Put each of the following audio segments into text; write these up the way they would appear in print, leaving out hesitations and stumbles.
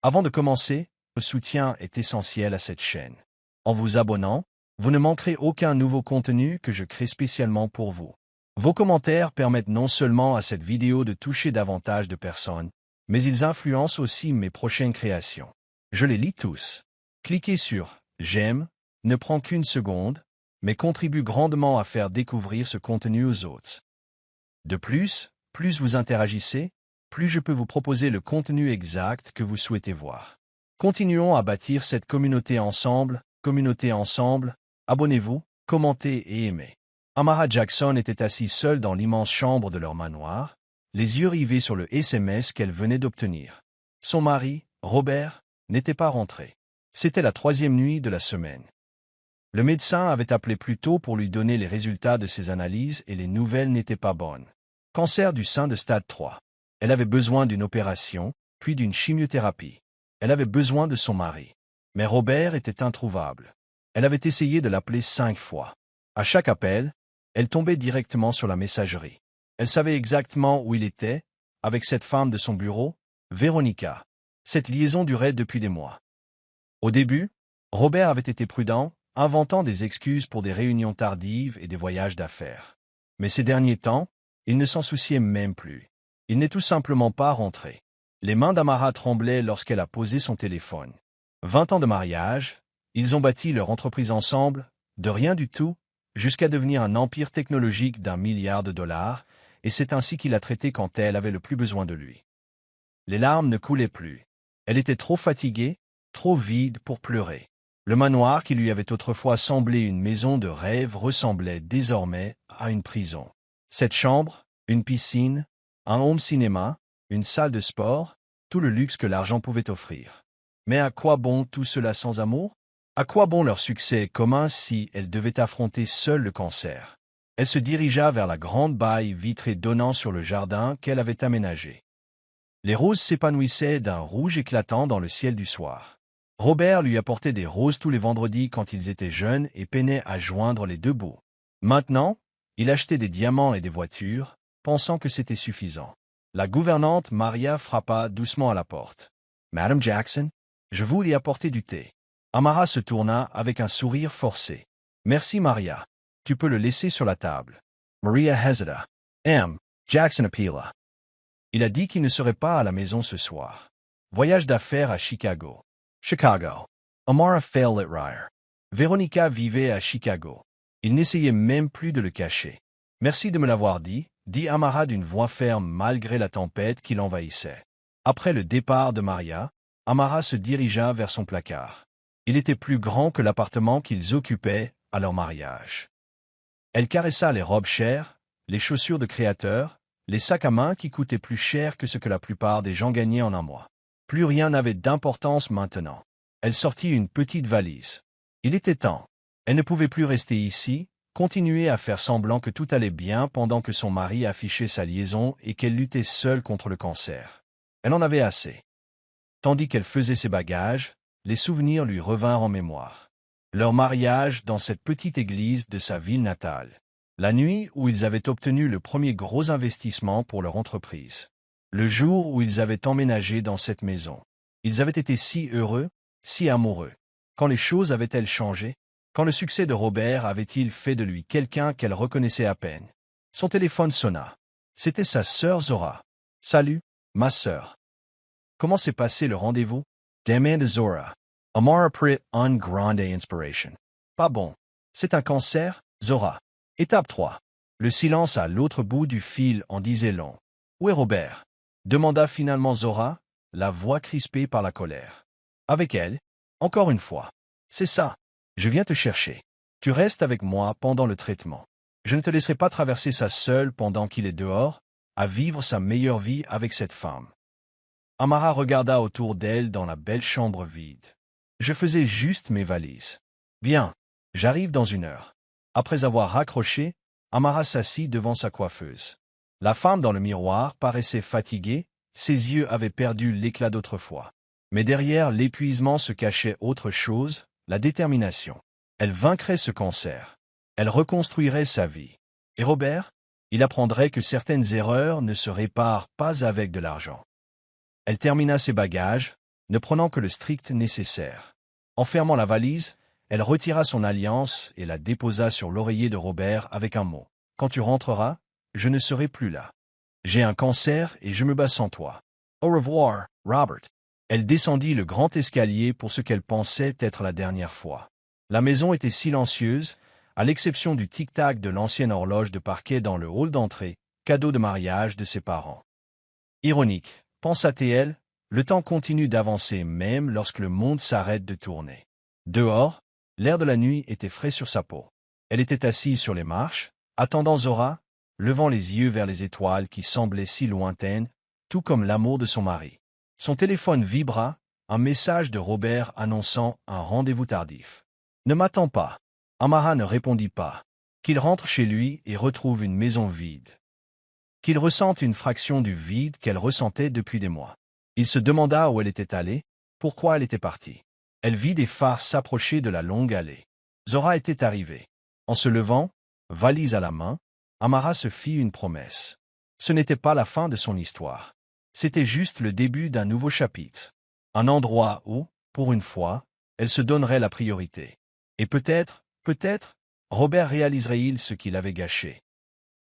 Avant de commencer, votre soutien est essentiel à cette chaîne. En vous abonnant, vous ne manquerez aucun nouveau contenu que je crée spécialement pour vous. Vos commentaires permettent non seulement à cette vidéo de toucher davantage de personnes, mais ils influencent aussi mes prochaines créations. Je les lis tous. Cliquez sur « J'aime », ne prend qu'une seconde, mais contribue grandement à faire découvrir ce contenu aux autres. De plus vous interagissez, plus je peux vous proposer le contenu exact que vous souhaitez voir. Continuons à bâtir cette communauté ensemble, abonnez-vous, commentez et aimez. Amara Jackson était assise seule dans l'immense chambre de leur manoir, les yeux rivés sur le SMS qu'elle venait d'obtenir. Son mari, Robert, n'était pas rentré. C'était la 3e nuit de la semaine. Le médecin avait appelé plus tôt pour lui donner les résultats de ses analyses et les nouvelles n'étaient pas bonnes. Cancer du sein de stade 3. Elle avait besoin d'une opération, puis d'une chimiothérapie. Elle avait besoin de son mari. Mais Robert était introuvable. Elle avait essayé de l'appeler 5 fois. À chaque appel, elle tombait directement sur la messagerie. Elle savait exactement où il était, avec cette femme de son bureau, Véronica. Cette liaison durait depuis des mois. Au début, Robert avait été prudent, inventant des excuses pour des réunions tardives et des voyages d'affaires. Mais ces derniers temps, il ne s'en souciait même plus. Il n'est tout simplement pas rentré. Les mains d'Amara tremblaient lorsqu'elle a posé son téléphone. 20 ans de mariage, ils ont bâti leur entreprise ensemble, de rien du tout, jusqu'à devenir un empire technologique d'1 milliard de dollars, et c'est ainsi qu'il a traité quand elle avait le plus besoin de lui. Les larmes ne coulaient plus. Elle était trop fatiguée, trop vide pour pleurer. Le manoir qui lui avait autrefois semblé une maison de rêve ressemblait désormais à une prison. Cette chambre, une piscine, un home cinéma, une salle de sport, tout le luxe que l'argent pouvait offrir. Mais à quoi bon tout cela sans amour? À quoi bon leur succès commun si elle devait affronter seule le cancer? Elle se dirigea vers la grande baille vitrée donnant sur le jardin qu'elle avait aménagé. Les roses s'épanouissaient d'un rouge éclatant dans le ciel du soir. Robert lui apportait des roses tous les vendredis quand ils étaient jeunes et peinait à joindre les deux bouts. Maintenant, il achetait des diamants et des voitures, pensant que c'était suffisant. La gouvernante Maria frappa doucement à la porte. « Madame Jackson, je vous y apporter du thé. » Amara se tourna avec un sourire forcé. « Merci Maria. Tu peux le laisser sur la table. » Maria hésita. « Jackson appela. Il a dit qu'il ne serait pas à la maison ce soir. Voyage d'affaires à Chicago. Chicago. Amara failed it rire. Véronica vivait à Chicago. Il n'essayait même plus de le cacher. « Merci de me l'avoir dit Amara d'une voix ferme malgré la tempête qui l'envahissait. Après le départ de Maria, Amara se dirigea vers son placard. Il était plus grand que l'appartement qu'ils occupaient à leur mariage. Elle caressa les robes chères, les chaussures de créateur, les sacs à main qui coûtaient plus cher que ce que la plupart des gens gagnaient en un mois. Plus rien n'avait d'importance maintenant. Elle sortit une petite valise. Il était temps. Elle ne pouvait plus rester ici, continuer à faire semblant que tout allait bien pendant que son mari affichait sa liaison et qu'elle luttait seule contre le cancer. Elle en avait assez. Tandis qu'elle faisait ses bagages, les souvenirs lui revinrent en mémoire. Leur mariage dans cette petite église de sa ville natale. La nuit où ils avaient obtenu le premier gros investissement pour leur entreprise. Le jour où ils avaient emménagé dans cette maison. Ils avaient été si heureux, si amoureux. Quand les choses avaient-elles changé? Quand le succès de Robert avait-il fait de lui quelqu'un qu'elle reconnaissait à peine? Son téléphone sonna. C'était sa sœur Zora. « Salut, ma sœur. Comment s'est passé le rendez-vous? » demanda Zora. Amara prit une grande inspiration. « Pas bon. C'est un cancer, Zora. » Étape 3. Le silence à l'autre bout du fil en disait long. « Où est Robert? » demanda finalement Zora, la voix crispée par la colère. « Avec elle? Encore une fois. C'est ça. Je viens te chercher. Tu restes avec moi pendant le traitement. Je ne te laisserai pas traverser ça seul pendant qu'il est dehors, à vivre sa meilleure vie avec cette femme. » Amara regarda autour d'elle dans la belle chambre vide. « Je faisais juste mes valises. Bien, j'arrive dans 1 heure. » Après avoir raccroché, Amara s'assit devant sa coiffeuse. La femme dans le miroir paraissait fatiguée, ses yeux avaient perdu l'éclat d'autrefois. Mais derrière l'épuisement se cachait autre chose, la détermination. Elle vaincrait ce cancer. Elle reconstruirait sa vie. Et Robert? Il apprendrait que certaines erreurs ne se réparent pas avec de l'argent. Elle termina ses bagages, ne prenant que le strict nécessaire. En fermant la valise, elle retira son alliance et la déposa sur l'oreiller de Robert avec un mot. « Quand tu rentreras, je ne serai plus là. J'ai un cancer et je me bats sans toi. Au revoir, Robert. » Elle descendit le grand escalier pour ce qu'elle pensait être la dernière fois. La maison était silencieuse, à l'exception du tic-tac de l'ancienne horloge de parquet dans le hall d'entrée, cadeau de mariage de ses parents. Ironique, pensa-t-elle, le temps continue d'avancer même lorsque le monde s'arrête de tourner. Dehors, l'air de la nuit était frais sur sa peau. Elle était assise sur les marches, attendant Zora, levant les yeux vers les étoiles qui semblaient si lointaines, tout comme l'amour de son mari. Son téléphone vibra, un message de Robert annonçant un rendez-vous tardif. « Ne m'attends pas. » Amara ne répondit pas. Qu'il rentre chez lui et retrouve une maison vide. Qu'il ressente une fraction du vide qu'elle ressentait depuis des mois. Il se demanda où elle était allée, pourquoi elle était partie. Elle vit des phares s'approcher de la longue allée. Zora était arrivée. En se levant, valise à la main, Amara se fit une promesse. Ce n'était pas la fin de son histoire. C'était juste le début d'un nouveau chapitre. Un endroit où, pour une fois, elle se donnerait la priorité. Et peut-être, Robert réaliserait-il ce qu'il avait gâché.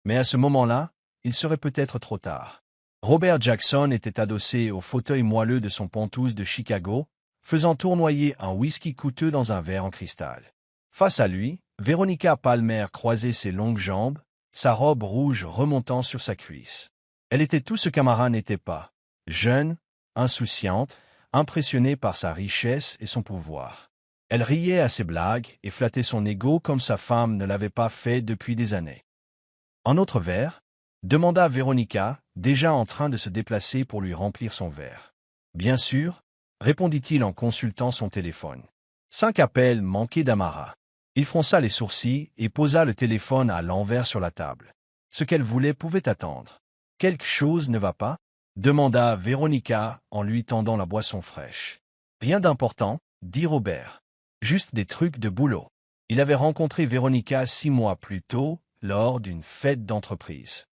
Mais à ce moment-là, il serait peut-être trop tard. Robert Jackson était adossé au fauteuil moelleux de son Pontouse de Chicago, faisant tournoyer un whisky coûteux dans un verre en cristal. Face à lui, Veronica Palmer croisait ses longues jambes, sa robe rouge remontant sur sa cuisse. Elle était tout ce qu'Amara n'était pas, jeune, insouciante, impressionnée par sa richesse et son pouvoir. Elle riait à ses blagues et flattait son ego comme sa femme ne l'avait pas fait depuis des années. « Un autre verre ?» demanda Veronica, déjà en train de se déplacer pour lui remplir son verre. « Bien sûr » répondit-il en consultant son téléphone. 5 appels manqués d'Amara. Il fronça les sourcils et posa le téléphone à l'envers sur la table. Ce qu'elle voulait pouvait attendre. « Quelque chose ne va pas ?» demanda Veronica en lui tendant la boisson fraîche. « Rien d'important, » dit Robert. « Juste des trucs de boulot. » Il avait rencontré Veronica 6 mois plus tôt, lors d'une fête d'entreprise.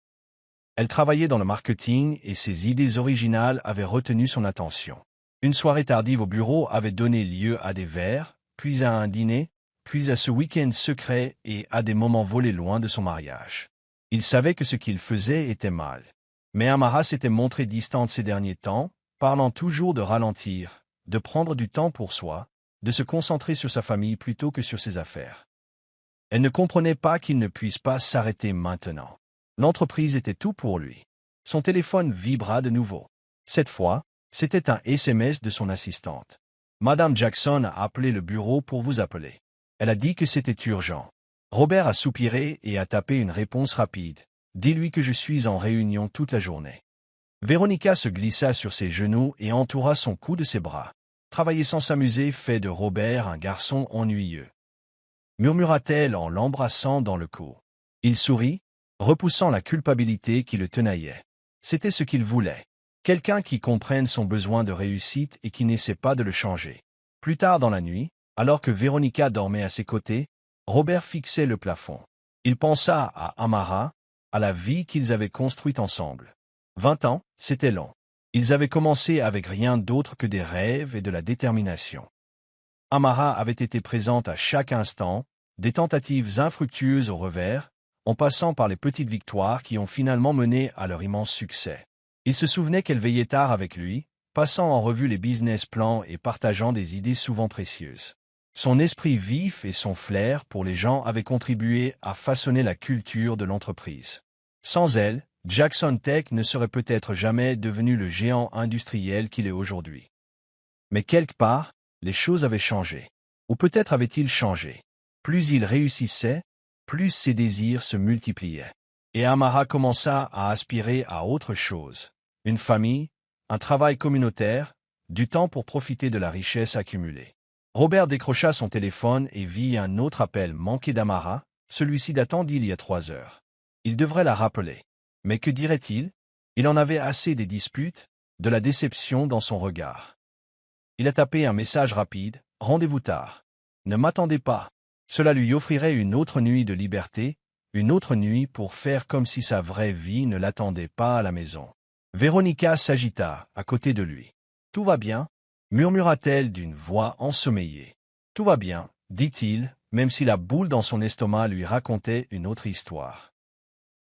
Elle travaillait dans le marketing et ses idées originales avaient retenu son attention. Une soirée tardive au bureau avait donné lieu à des verres, puis à un dîner, puis à ce week-end secret et à des moments volés loin de son mariage. Il savait que ce qu'il faisait était mal. Mais Amara s'était montrée distante ces derniers temps, parlant toujours de ralentir, de prendre du temps pour soi, de se concentrer sur sa famille plutôt que sur ses affaires. Elle ne comprenait pas qu'il ne puisse pas s'arrêter maintenant. L'entreprise était tout pour lui. Son téléphone vibra de nouveau. Cette fois, c'était un SMS de son assistante. « Madame Jackson a appelé le bureau pour vous appeler. Elle a dit que c'était urgent. » Robert a soupiré et a tapé une réponse rapide. « Dis-lui que je suis en réunion toute la journée. » Veronica se glissa sur ses genoux et entoura son cou de ses bras. Travailler sans s'amuser fait de Robert un garçon ennuyeux, murmura-t-elle en l'embrassant dans le cou. Il sourit, repoussant la culpabilité qui le tenaillait. C'était ce qu'il voulait. Quelqu'un qui comprenne son besoin de réussite et qui n'essaie pas de le changer. Plus tard dans la nuit, alors que Veronica dormait à ses côtés, Robert fixait le plafond. Il pensa à Amara, à la vie qu'ils avaient construite ensemble. 20 ans, c'était long. Ils avaient commencé avec rien d'autre que des rêves et de la détermination. Amara avait été présente à chaque instant, des tentatives infructueuses au revers, en passant par les petites victoires qui ont finalement mené à leur immense succès. Il se souvenait qu'elle veillait tard avec lui, passant en revue les business plans et partageant des idées souvent précieuses. Son esprit vif et son flair pour les gens avaient contribué à façonner la culture de l'entreprise. Sans elle, Jackson Tech ne serait peut-être jamais devenu le géant industriel qu'il est aujourd'hui. Mais quelque part, les choses avaient changé. Ou peut-être avaient-ils changé. Plus il réussissait, plus ses désirs se multipliaient. Et Amara commença à aspirer à autre chose. Une famille, un travail communautaire, du temps pour profiter de la richesse accumulée. Robert décrocha son téléphone et vit un autre appel manqué d'Amara, celui-ci datant d'il y a 3 heures. Il devrait la rappeler. Mais que dirait-il? Il en avait assez des disputes, de la déception dans son regard. Il a tapé un message rapide, « Rendez-vous tard. Ne m'attendez pas. » Cela lui offrirait une autre nuit de liberté, une autre nuit pour faire comme si sa vraie vie ne l'attendait pas à la maison. Veronica s'agita, à côté de lui. « Tout va bien ?» murmura-t-elle d'une voix ensommeillée. Tout va bien, dit-il, même si la boule dans son estomac lui racontait une autre histoire.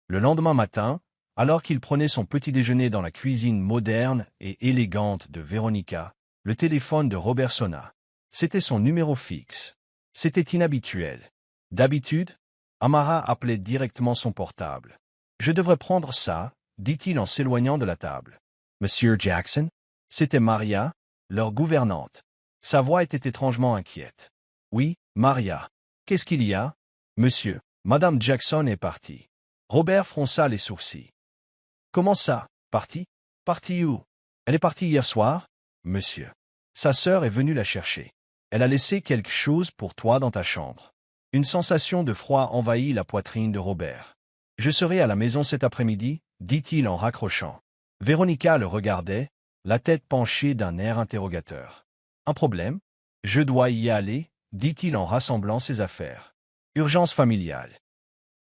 Le lendemain matin, alors qu'il prenait son petit déjeuner dans la cuisine moderne et élégante de Véronica, le téléphone de Robert sonna. C'était son numéro fixe. C'était inhabituel. D'habitude, Amara appelait directement son portable. « Je devrais prendre ça », dit-il en s'éloignant de la table. « Monsieur Jackson ?» C'était Maria, leur gouvernante. Sa voix était étrangement inquiète. « Oui, Maria. Qu'est-ce qu'il y a ?»« Monsieur, Madame Jackson est partie. » Robert fronça les sourcils. « Comment ça, partie? Partie où? Elle est partie hier soir, monsieur. Sa sœur est venue la chercher. Elle a laissé quelque chose pour toi dans ta chambre. » Une sensation de froid envahit la poitrine de Robert. « Je serai à la maison cet après-midi, » dit-il en raccrochant. Véronica le regardait, la tête penchée d'un air interrogateur. « Un problème? Je dois y aller, » dit-il en rassemblant ses affaires. « Urgence familiale. »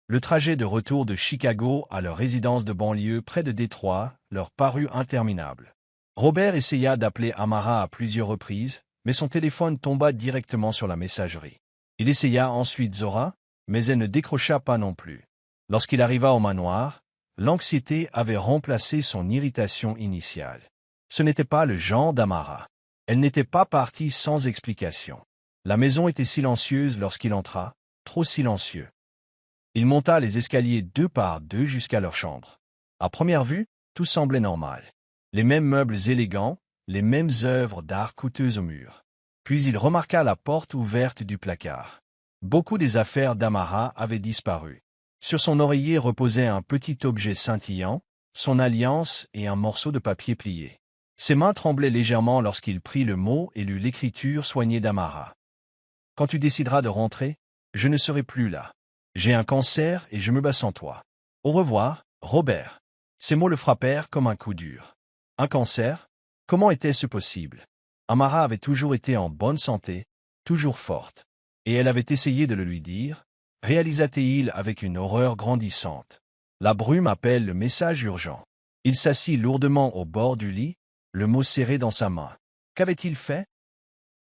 Le trajet de retour de Chicago à leur résidence de banlieue près de Détroit leur parut interminable. Robert essaya d'appeler Amara à plusieurs reprises, mais son téléphone tomba directement sur la messagerie. Il essaya ensuite Zora, mais elle ne décrocha pas non plus. Lorsqu'il arriva au manoir, l'anxiété avait remplacé son irritation initiale. Ce n'était pas le genre d'Amara. Elle n'était pas partie sans explication. La maison était silencieuse lorsqu'il entra, trop silencieux. Il monta les escaliers 2 par 2 jusqu'à leur chambre. À première vue, tout semblait normal. Les mêmes meubles élégants, les mêmes œuvres d'art coûteuses au mur. Puis il remarqua la porte ouverte du placard. Beaucoup des affaires d'Amara avaient disparu. Sur son oreiller reposait un petit objet scintillant, son alliance et un morceau de papier plié. Ses mains tremblaient légèrement lorsqu'il prit le mot et lut l'écriture soignée d'Amara. « Quand tu décideras de rentrer, je ne serai plus là. J'ai un cancer et je me bats sans toi. Au revoir, Robert. » Ces mots le frappèrent comme un coup dur. Un cancer? Comment était-ce possible? Amara avait toujours été en bonne santé, toujours forte. Et elle avait essayé de le lui dire, réalisa-t-il avec une horreur grandissante. La brume appelle le message urgent. Il s'assit lourdement au bord du lit, le mot serré dans sa main. Qu'avait-il fait?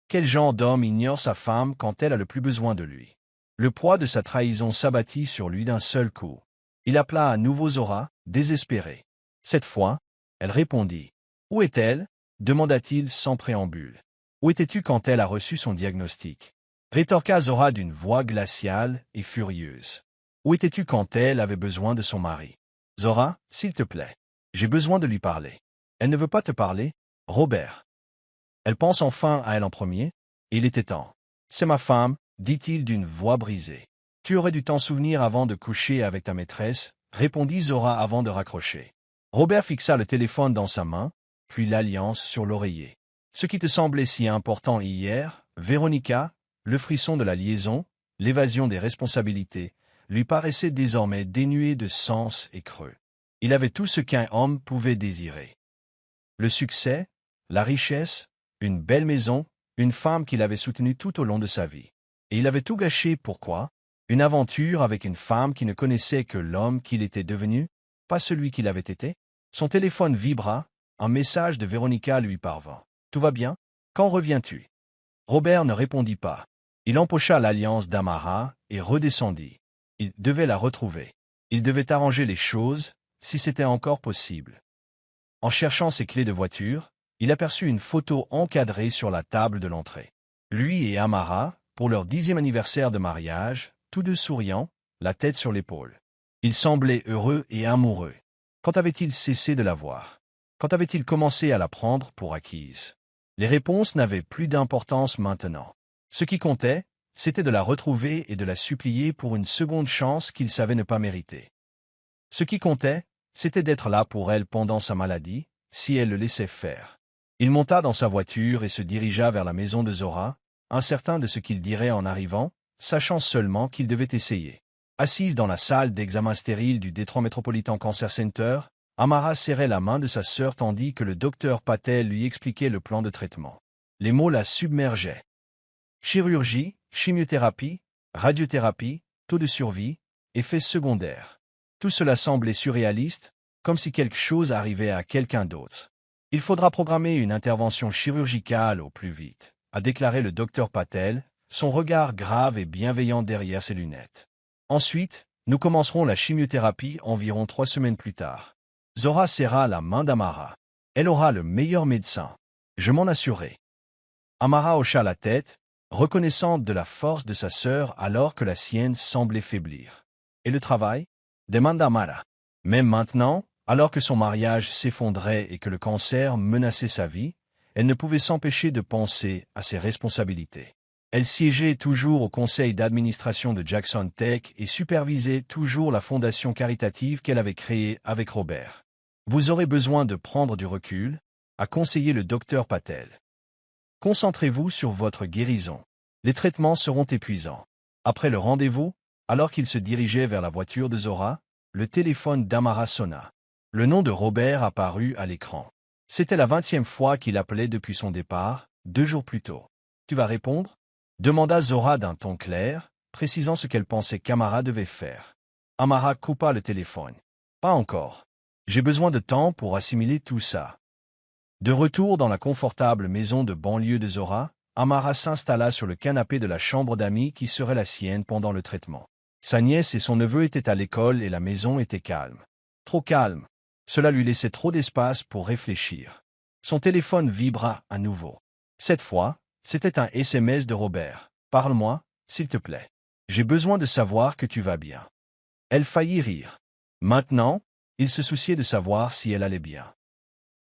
Quel genre d'homme ignore sa femme quand elle a le plus besoin de lui? Le poids de sa trahison s'abattit sur lui d'un seul coup. Il appela à nouveau Zora, désespéré. Cette fois, elle répondit. « Où est-elle » demanda-t-il sans préambule. « Où étais-tu quand elle a reçu son diagnostic » rétorqua Zora d'une voix glaciale et furieuse. « Où étais-tu quand elle avait besoin de son mari » Zora, s'il te plaît. J'ai besoin de lui parler. Elle ne veut pas te parler, Robert. Elle pense enfin à elle en premier, et il était temps. C'est ma femme, dit-il d'une voix brisée. Tu aurais dû t'en souvenir avant de coucher avec ta maîtresse, répondit Zora avant de raccrocher. Robert fixa le téléphone dans sa main, puis l'alliance sur l'oreiller. Ce qui te semblait si important hier, Véronica, le frisson de la liaison, l'évasion des responsabilités, lui paraissait désormais dénué de sens et creux. Il avait tout ce qu'un homme pouvait désirer. Le succès, la richesse, une belle maison, une femme qu'il avait soutenue tout au long de sa vie. Et il avait tout gâché, pourquoi? Une aventure avec une femme qui ne connaissait que l'homme qu'il était devenu, pas celui qu'il avait été? Son téléphone vibra, un message de Véronica lui parvint. « Tout va bien? Quand reviens-tu » Robert ne répondit pas. Il empocha l'alliance d'Amara et redescendit. Il devait la retrouver. Il devait arranger les choses, si c'était encore possible. En cherchant ses clés de voiture, il aperçut une photo encadrée sur la table de l'entrée. Lui et Amara, pour leur 10e anniversaire de mariage, tous deux souriants, la tête sur l'épaule. Ils semblaient heureux et amoureux. Quand avait-il cessé de la voir? Quand avait-il commencé à la prendre pour acquise? Les réponses n'avaient plus d'importance maintenant. Ce qui comptait, c'était de la retrouver et de la supplier pour une seconde chance qu'il savait ne pas mériter. Ce qui comptait, c'était d'être là pour elle pendant sa maladie, si elle le laissait faire. Il monta dans sa voiture et se dirigea vers la maison de Zora, incertain de ce qu'il dirait en arrivant, sachant seulement qu'il devait essayer. Assise dans la salle d'examen stérile du Detroit Metropolitan Cancer Center, Amara serrait la main de sa sœur tandis que le docteur Patel lui expliquait le plan de traitement. Les mots la submergeaient. Chirurgie, chimiothérapie, radiothérapie, taux de survie, effets secondaires. Tout cela semblait surréaliste, comme si quelque chose arrivait à quelqu'un d'autre. Il faudra programmer une intervention chirurgicale au plus vite, a déclaré le docteur Patel, son regard grave et bienveillant derrière ses lunettes. Ensuite, nous commencerons la chimiothérapie environ 3 semaines plus tard. Zora serra la main d'Amara. Elle aura le meilleur médecin. Je m'en assurerai. Amara hocha la tête, reconnaissante de la force de sa sœur alors que la sienne semblait faiblir. Et le travail? Demanda Amara. Même maintenant, alors que son mariage s'effondrait et que le cancer menaçait sa vie, elle ne pouvait s'empêcher de penser à ses responsabilités. Elle siégeait toujours au conseil d'administration de Jackson Tech et supervisait toujours la fondation caritative qu'elle avait créée avec Robert. Vous aurez besoin de prendre du recul, a conseillé le docteur Patel. Concentrez-vous sur votre guérison. Les traitements seront épuisants. Après le rendez-vous, alors qu'il se dirigeait vers la voiture de Zora, le téléphone d'Amara sonna. Le nom de Robert apparut à l'écran. C'était la 20e fois qu'il appelait depuis son départ, 2 jours plus tôt. « Tu vas répondre ?» demanda Zora d'un ton clair, précisant ce qu'elle pensait qu'Amara devait faire. Amara coupa le téléphone. « Pas encore. J'ai besoin de temps pour assimiler tout ça. » De retour dans la confortable maison de banlieue de Zora, Amara s'installa sur le canapé de la chambre d'amis qui serait la sienne pendant le traitement. Sa nièce et son neveu étaient à l'école et la maison était calme. Trop calme. Cela lui laissait trop d'espace pour réfléchir. Son téléphone vibra à nouveau. Cette fois, c'était un SMS de Robert. « Parle-moi, s'il te plaît. J'ai besoin de savoir que tu vas bien. » Elle faillit rire. Maintenant, il se souciait de savoir si elle allait bien.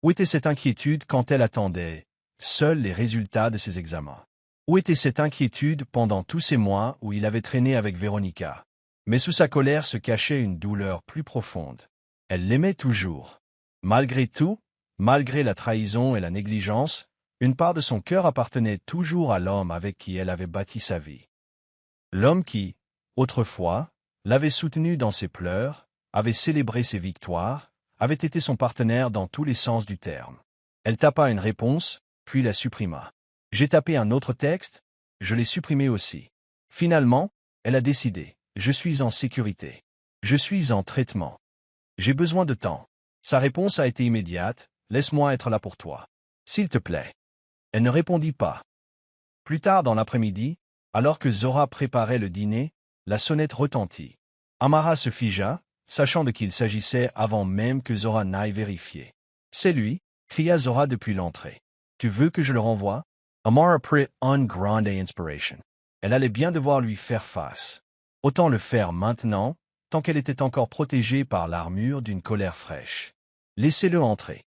Où était cette inquiétude quand elle attendait seuls les résultats de ses examens? Où était cette inquiétude pendant tous ces mois où il avait traîné avec Véronica? Mais sous sa colère se cachait une douleur plus profonde. Elle l'aimait toujours. Malgré tout, malgré la trahison et la négligence, une part de son cœur appartenait toujours à l'homme avec qui elle avait bâti sa vie. L'homme qui, autrefois, l'avait soutenue dans ses pleurs, avait célébré ses victoires, avait été son partenaire dans tous les sens du terme. Elle tapa une réponse, puis la supprima. J'ai tapé un autre texte, je l'ai supprimé aussi. Finalement, elle a décidé. Je suis en sécurité. Je suis en traitement. J'ai besoin de temps. Sa réponse a été immédiate. Laisse-moi être là pour toi. S'il te plaît. Elle ne répondit pas. Plus tard dans l'après-midi, alors que Zora préparait le dîner, la sonnette retentit. Amara se figea, sachant de qui il s'agissait avant même que Zora n'aille vérifier. « C'est lui !» cria Zora depuis l'entrée. « Tu veux que je le renvoie ?» Amara prit une grande inspiration. Elle allait bien devoir lui faire face. Autant le faire maintenant, tant qu'elle était encore protégée par l'armure d'une colère fraîche. « Laissez-le entrer. »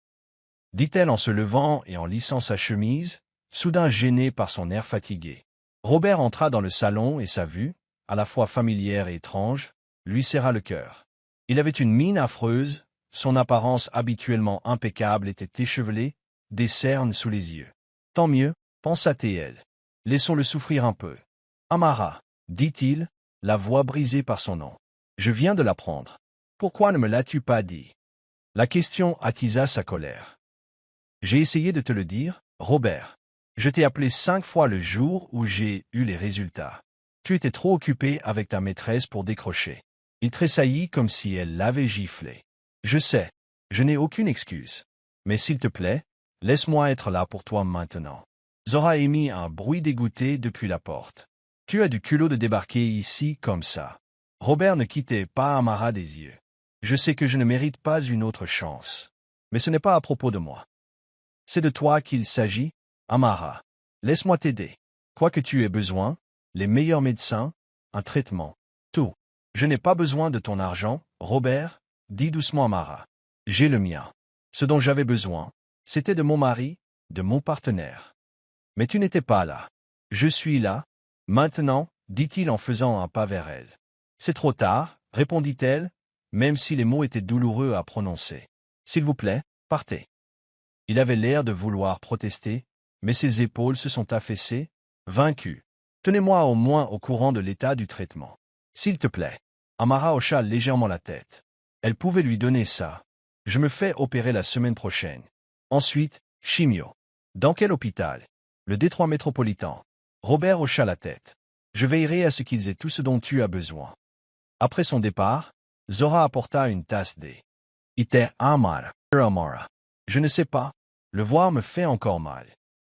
dit-elle en se levant et en lissant sa chemise, soudain gênée par son air fatigué. Robert entra dans le salon et sa vue, à la fois familière et étrange, lui serra le cœur. Il avait une mine affreuse, son apparence habituellement impeccable était échevelée, des cernes sous les yeux. « Tant mieux, pensa-t-elle. Laissons-le souffrir un peu. »« Amara, dit-il, la voix brisée par son nom. Je viens de l'apprendre. Pourquoi ne me l'as-tu pas dit ?» La question attisa sa colère. « J'ai essayé de te le dire, Robert. Je t'ai appelé 5 fois le jour où j'ai eu les résultats. Tu étais trop occupé avec ta maîtresse pour décrocher. » Il tressaillit comme si elle l'avait giflé. « Je sais, je n'ai aucune excuse. Mais s'il te plaît, laisse-moi être là pour toi maintenant. » Zora émit un bruit dégoûté depuis la porte. « Tu as du culot de débarquer ici comme ça. » Robert ne quittait pas Amara des yeux. « Je sais que je ne mérite pas une autre chance. Mais ce n'est pas à propos de moi. C'est de toi qu'il s'agit, Amara. Laisse-moi t'aider. Quoi que tu aies besoin, les meilleurs médecins, un traitement, tout. Je n'ai pas besoin de ton argent, Robert, dit doucement Amara. J'ai le mien. Ce dont j'avais besoin, c'était de mon mari, de mon partenaire. Mais tu n'étais pas là. Je suis là, maintenant, dit-il en faisant un pas vers elle. C'est trop tard, répondit-elle, même si les mots étaient douloureux à prononcer. S'il vous plaît, partez. Il avait l'air de vouloir protester, mais ses épaules se sont affaissées, vaincues. Tenez-moi au moins au courant de l'état du traitement. S'il te plaît. Amara hocha légèrement la tête. Elle pouvait lui donner ça. Je me fais opérer la semaine prochaine. Ensuite, chimio. Dans quel hôpital? Le Détroit métropolitain. Robert hocha la tête. Je veillerai à ce qu'ils aient tout ce dont tu as besoin. Après son départ, Zora apporta une tasse de thé. Ite Amara. Je ne sais pas. Le voir me fait encore mal.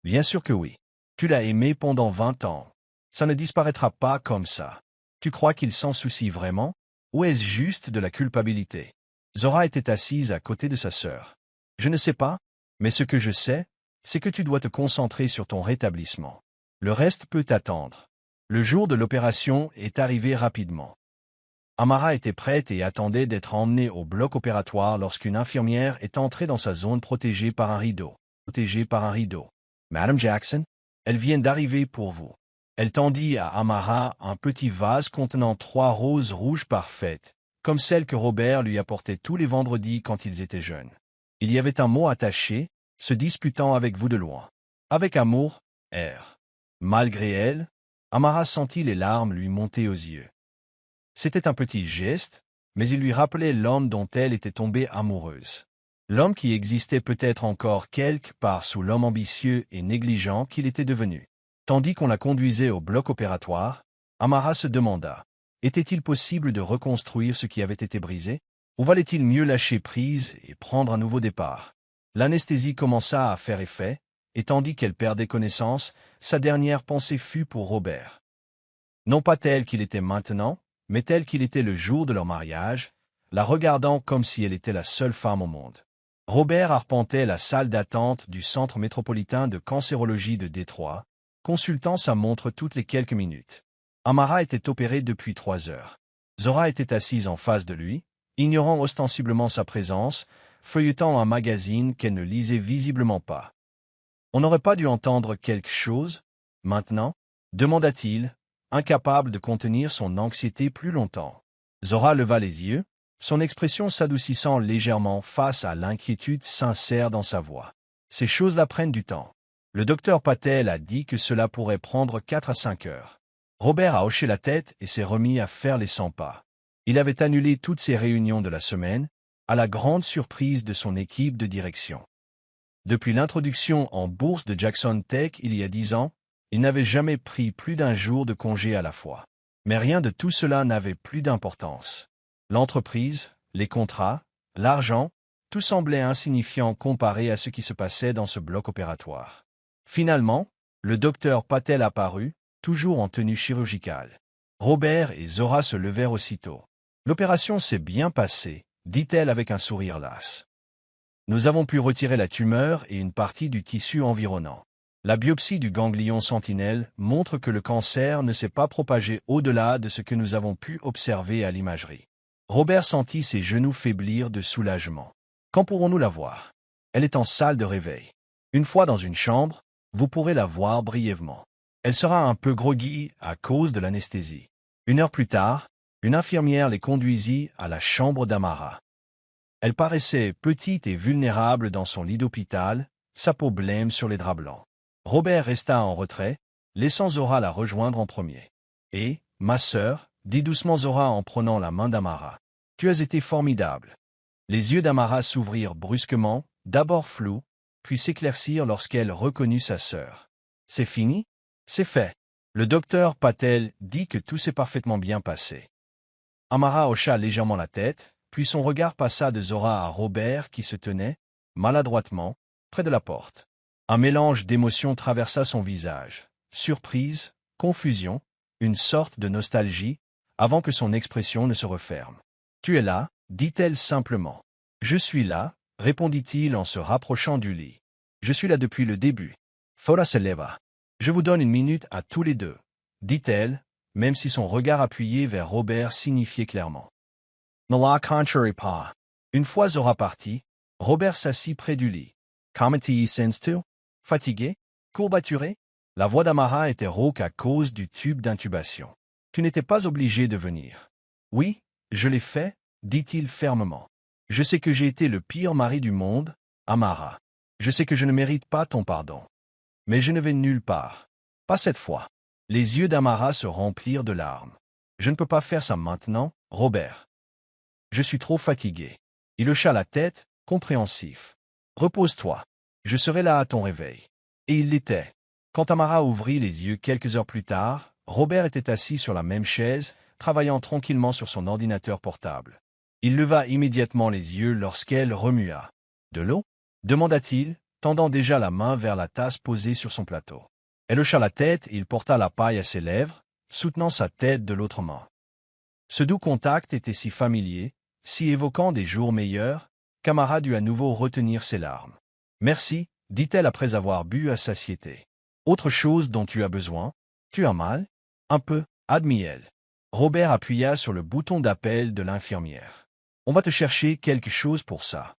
Bien sûr que oui. Tu l'as aimé pendant 20 ans. Ça ne disparaîtra pas comme ça. Tu crois qu'il s'en soucie vraiment? Ou est-ce juste de la culpabilité? Zora était assise à côté de sa sœur. Je ne sais pas, mais ce que je sais, c'est que tu dois te concentrer sur ton rétablissement. Le reste peut attendre. Le jour de l'opération est arrivé rapidement. Amara était prête et attendait d'être emmenée au bloc opératoire lorsqu'une infirmière est entrée dans sa zone protégée par un rideau. Madame Jackson, elle vient d'arriver pour vous. Elle tendit à Amara un petit vase contenant 3 roses rouges parfaites, comme celles que Robert lui apportait tous les vendredis quand ils étaient jeunes. Il y avait un mot attaché, se disputant avec vous de loin. Avec amour, R. Malgré elle, Amara sentit les larmes lui monter aux yeux. C'était un petit geste, mais il lui rappelait l'homme dont elle était tombée amoureuse. L'homme qui existait peut-être encore quelque part sous l'homme ambitieux et négligent qu'il était devenu. Tandis qu'on la conduisait au bloc opératoire, Amara se demanda, était-il possible de reconstruire ce qui avait été brisé, ou valait-il mieux lâcher prise et prendre un nouveau départ? L'anesthésie commença à faire effet, et tandis qu'elle perdait connaissance, sa dernière pensée fut pour Robert. Non pas tel qu'il était maintenant, mais tel qu'il était le jour de leur mariage, la regardant comme si elle était la seule femme au monde. Robert arpentait la salle d'attente du Centre métropolitain de cancérologie de Détroit, consultant sa montre toutes les quelques minutes. Amara était opérée depuis 3 heures. Zora était assise en face de lui, ignorant ostensiblement sa présence, feuilletant un magazine qu'elle ne lisait visiblement pas. On n'aurait pas dû entendre quelque chose, maintenant? Demanda-t-il, incapable de contenir son anxiété plus longtemps. Zora leva les yeux, son expression s'adoucissant légèrement face à l'inquiétude sincère dans sa voix. Ces choses-là prennent du temps. Le docteur Patel a dit que cela pourrait prendre 4 à 5 heures. Robert a hoché la tête et s'est remis à faire les 100 pas. Il avait annulé toutes ses réunions de la semaine, à la grande surprise de son équipe de direction. Depuis l'introduction en bourse de Jackson Tech il y a 10 ans, il n'avait jamais pris plus d'un jour de congé à la fois. Mais rien de tout cela n'avait plus d'importance. L'entreprise, les contrats, l'argent, tout semblait insignifiant comparé à ce qui se passait dans ce bloc opératoire. Finalement, le docteur Patel apparut, toujours en tenue chirurgicale. Robert et Zora se levèrent aussitôt. « L'opération s'est bien passée », dit-elle avec un sourire las. « Nous avons pu retirer la tumeur et une partie du tissu environnant. La biopsie du ganglion sentinelle montre que le cancer ne s'est pas propagé au-delà de ce que nous avons pu observer à l'imagerie. » Robert sentit ses genoux faiblir de soulagement. « Quand pourrons-nous la voir? Elle est en salle de réveil. Une fois dans une chambre, vous pourrez la voir brièvement. Elle sera un peu groggy à cause de l'anesthésie. » 1 heure plus tard, une infirmière les conduisit à la chambre d'Amara. Elle paraissait petite et vulnérable dans son lit d'hôpital, sa peau blême sur les draps blancs. Robert resta en retrait, laissant Zora la rejoindre en premier. « Et, ma sœur, dit doucement Zora en prenant la main d'Amara. Tu as été formidable. » Les yeux d'Amara s'ouvrirent brusquement, d'abord flous, puis s'éclaircirent lorsqu'elle reconnut sa sœur. « C'est fini? C'est fait. » Le docteur Patel dit que tout s'est parfaitement bien passé. Amara hocha légèrement la tête, puis son regard passa de Zora à Robert qui se tenait, maladroitement, près de la porte. Un mélange d'émotions traversa son visage. Surprise, confusion, une sorte de nostalgie, avant que son expression ne se referme. « Tu es là, dit-elle simplement. « Je suis là, répondit-il en se rapprochant du lit. « Je suis là depuis le début. » Fora se leva. « Je vous donne 1 minute à tous les deux, dit-elle, même si son regard appuyé vers Robert signifiait clairement. Ne la contrarie pas. Une fois Zora partie, Robert s'assit près du lit. « Comment t'y sens-tu? Fatigué? Courbaturé ?» La voix d'Amara était rauque à cause du tube d'intubation. « Tu n'étais pas obligé de venir. »« Oui, je l'ai fait, » dit-il fermement. « Je sais que j'ai été le pire mari du monde, Amara. Je sais que je ne mérite pas ton pardon. Mais je ne vais nulle part. Pas cette fois. » Les yeux d'Amara se remplirent de larmes. « Je ne peux pas faire ça maintenant, Robert. Je suis trop fatigué. » Il hocha la tête, compréhensif. « Repose-toi. Je serai là à ton réveil. » Et il l'était. Quand Amara ouvrit les yeux quelques heures plus tard, Robert était assis sur la même chaise, travaillant tranquillement sur son ordinateur portable. Il leva immédiatement les yeux lorsqu'elle remua. « De l'eau » demanda-t-il, tendant déjà la main vers la tasse posée sur son plateau. Elle hocha la tête et il porta la paille à ses lèvres, soutenant sa tête de l'autre main. Ce doux contact était si familier, si évoquant des jours meilleurs, qu'Amara dut à nouveau retenir ses larmes. « Merci, dit-elle après avoir bu à satiété. Autre chose dont tu as besoin? Tu as mal? Un peu, admit-elle. Robert appuya sur le bouton d'appel de l'infirmière. On va te chercher quelque chose pour ça.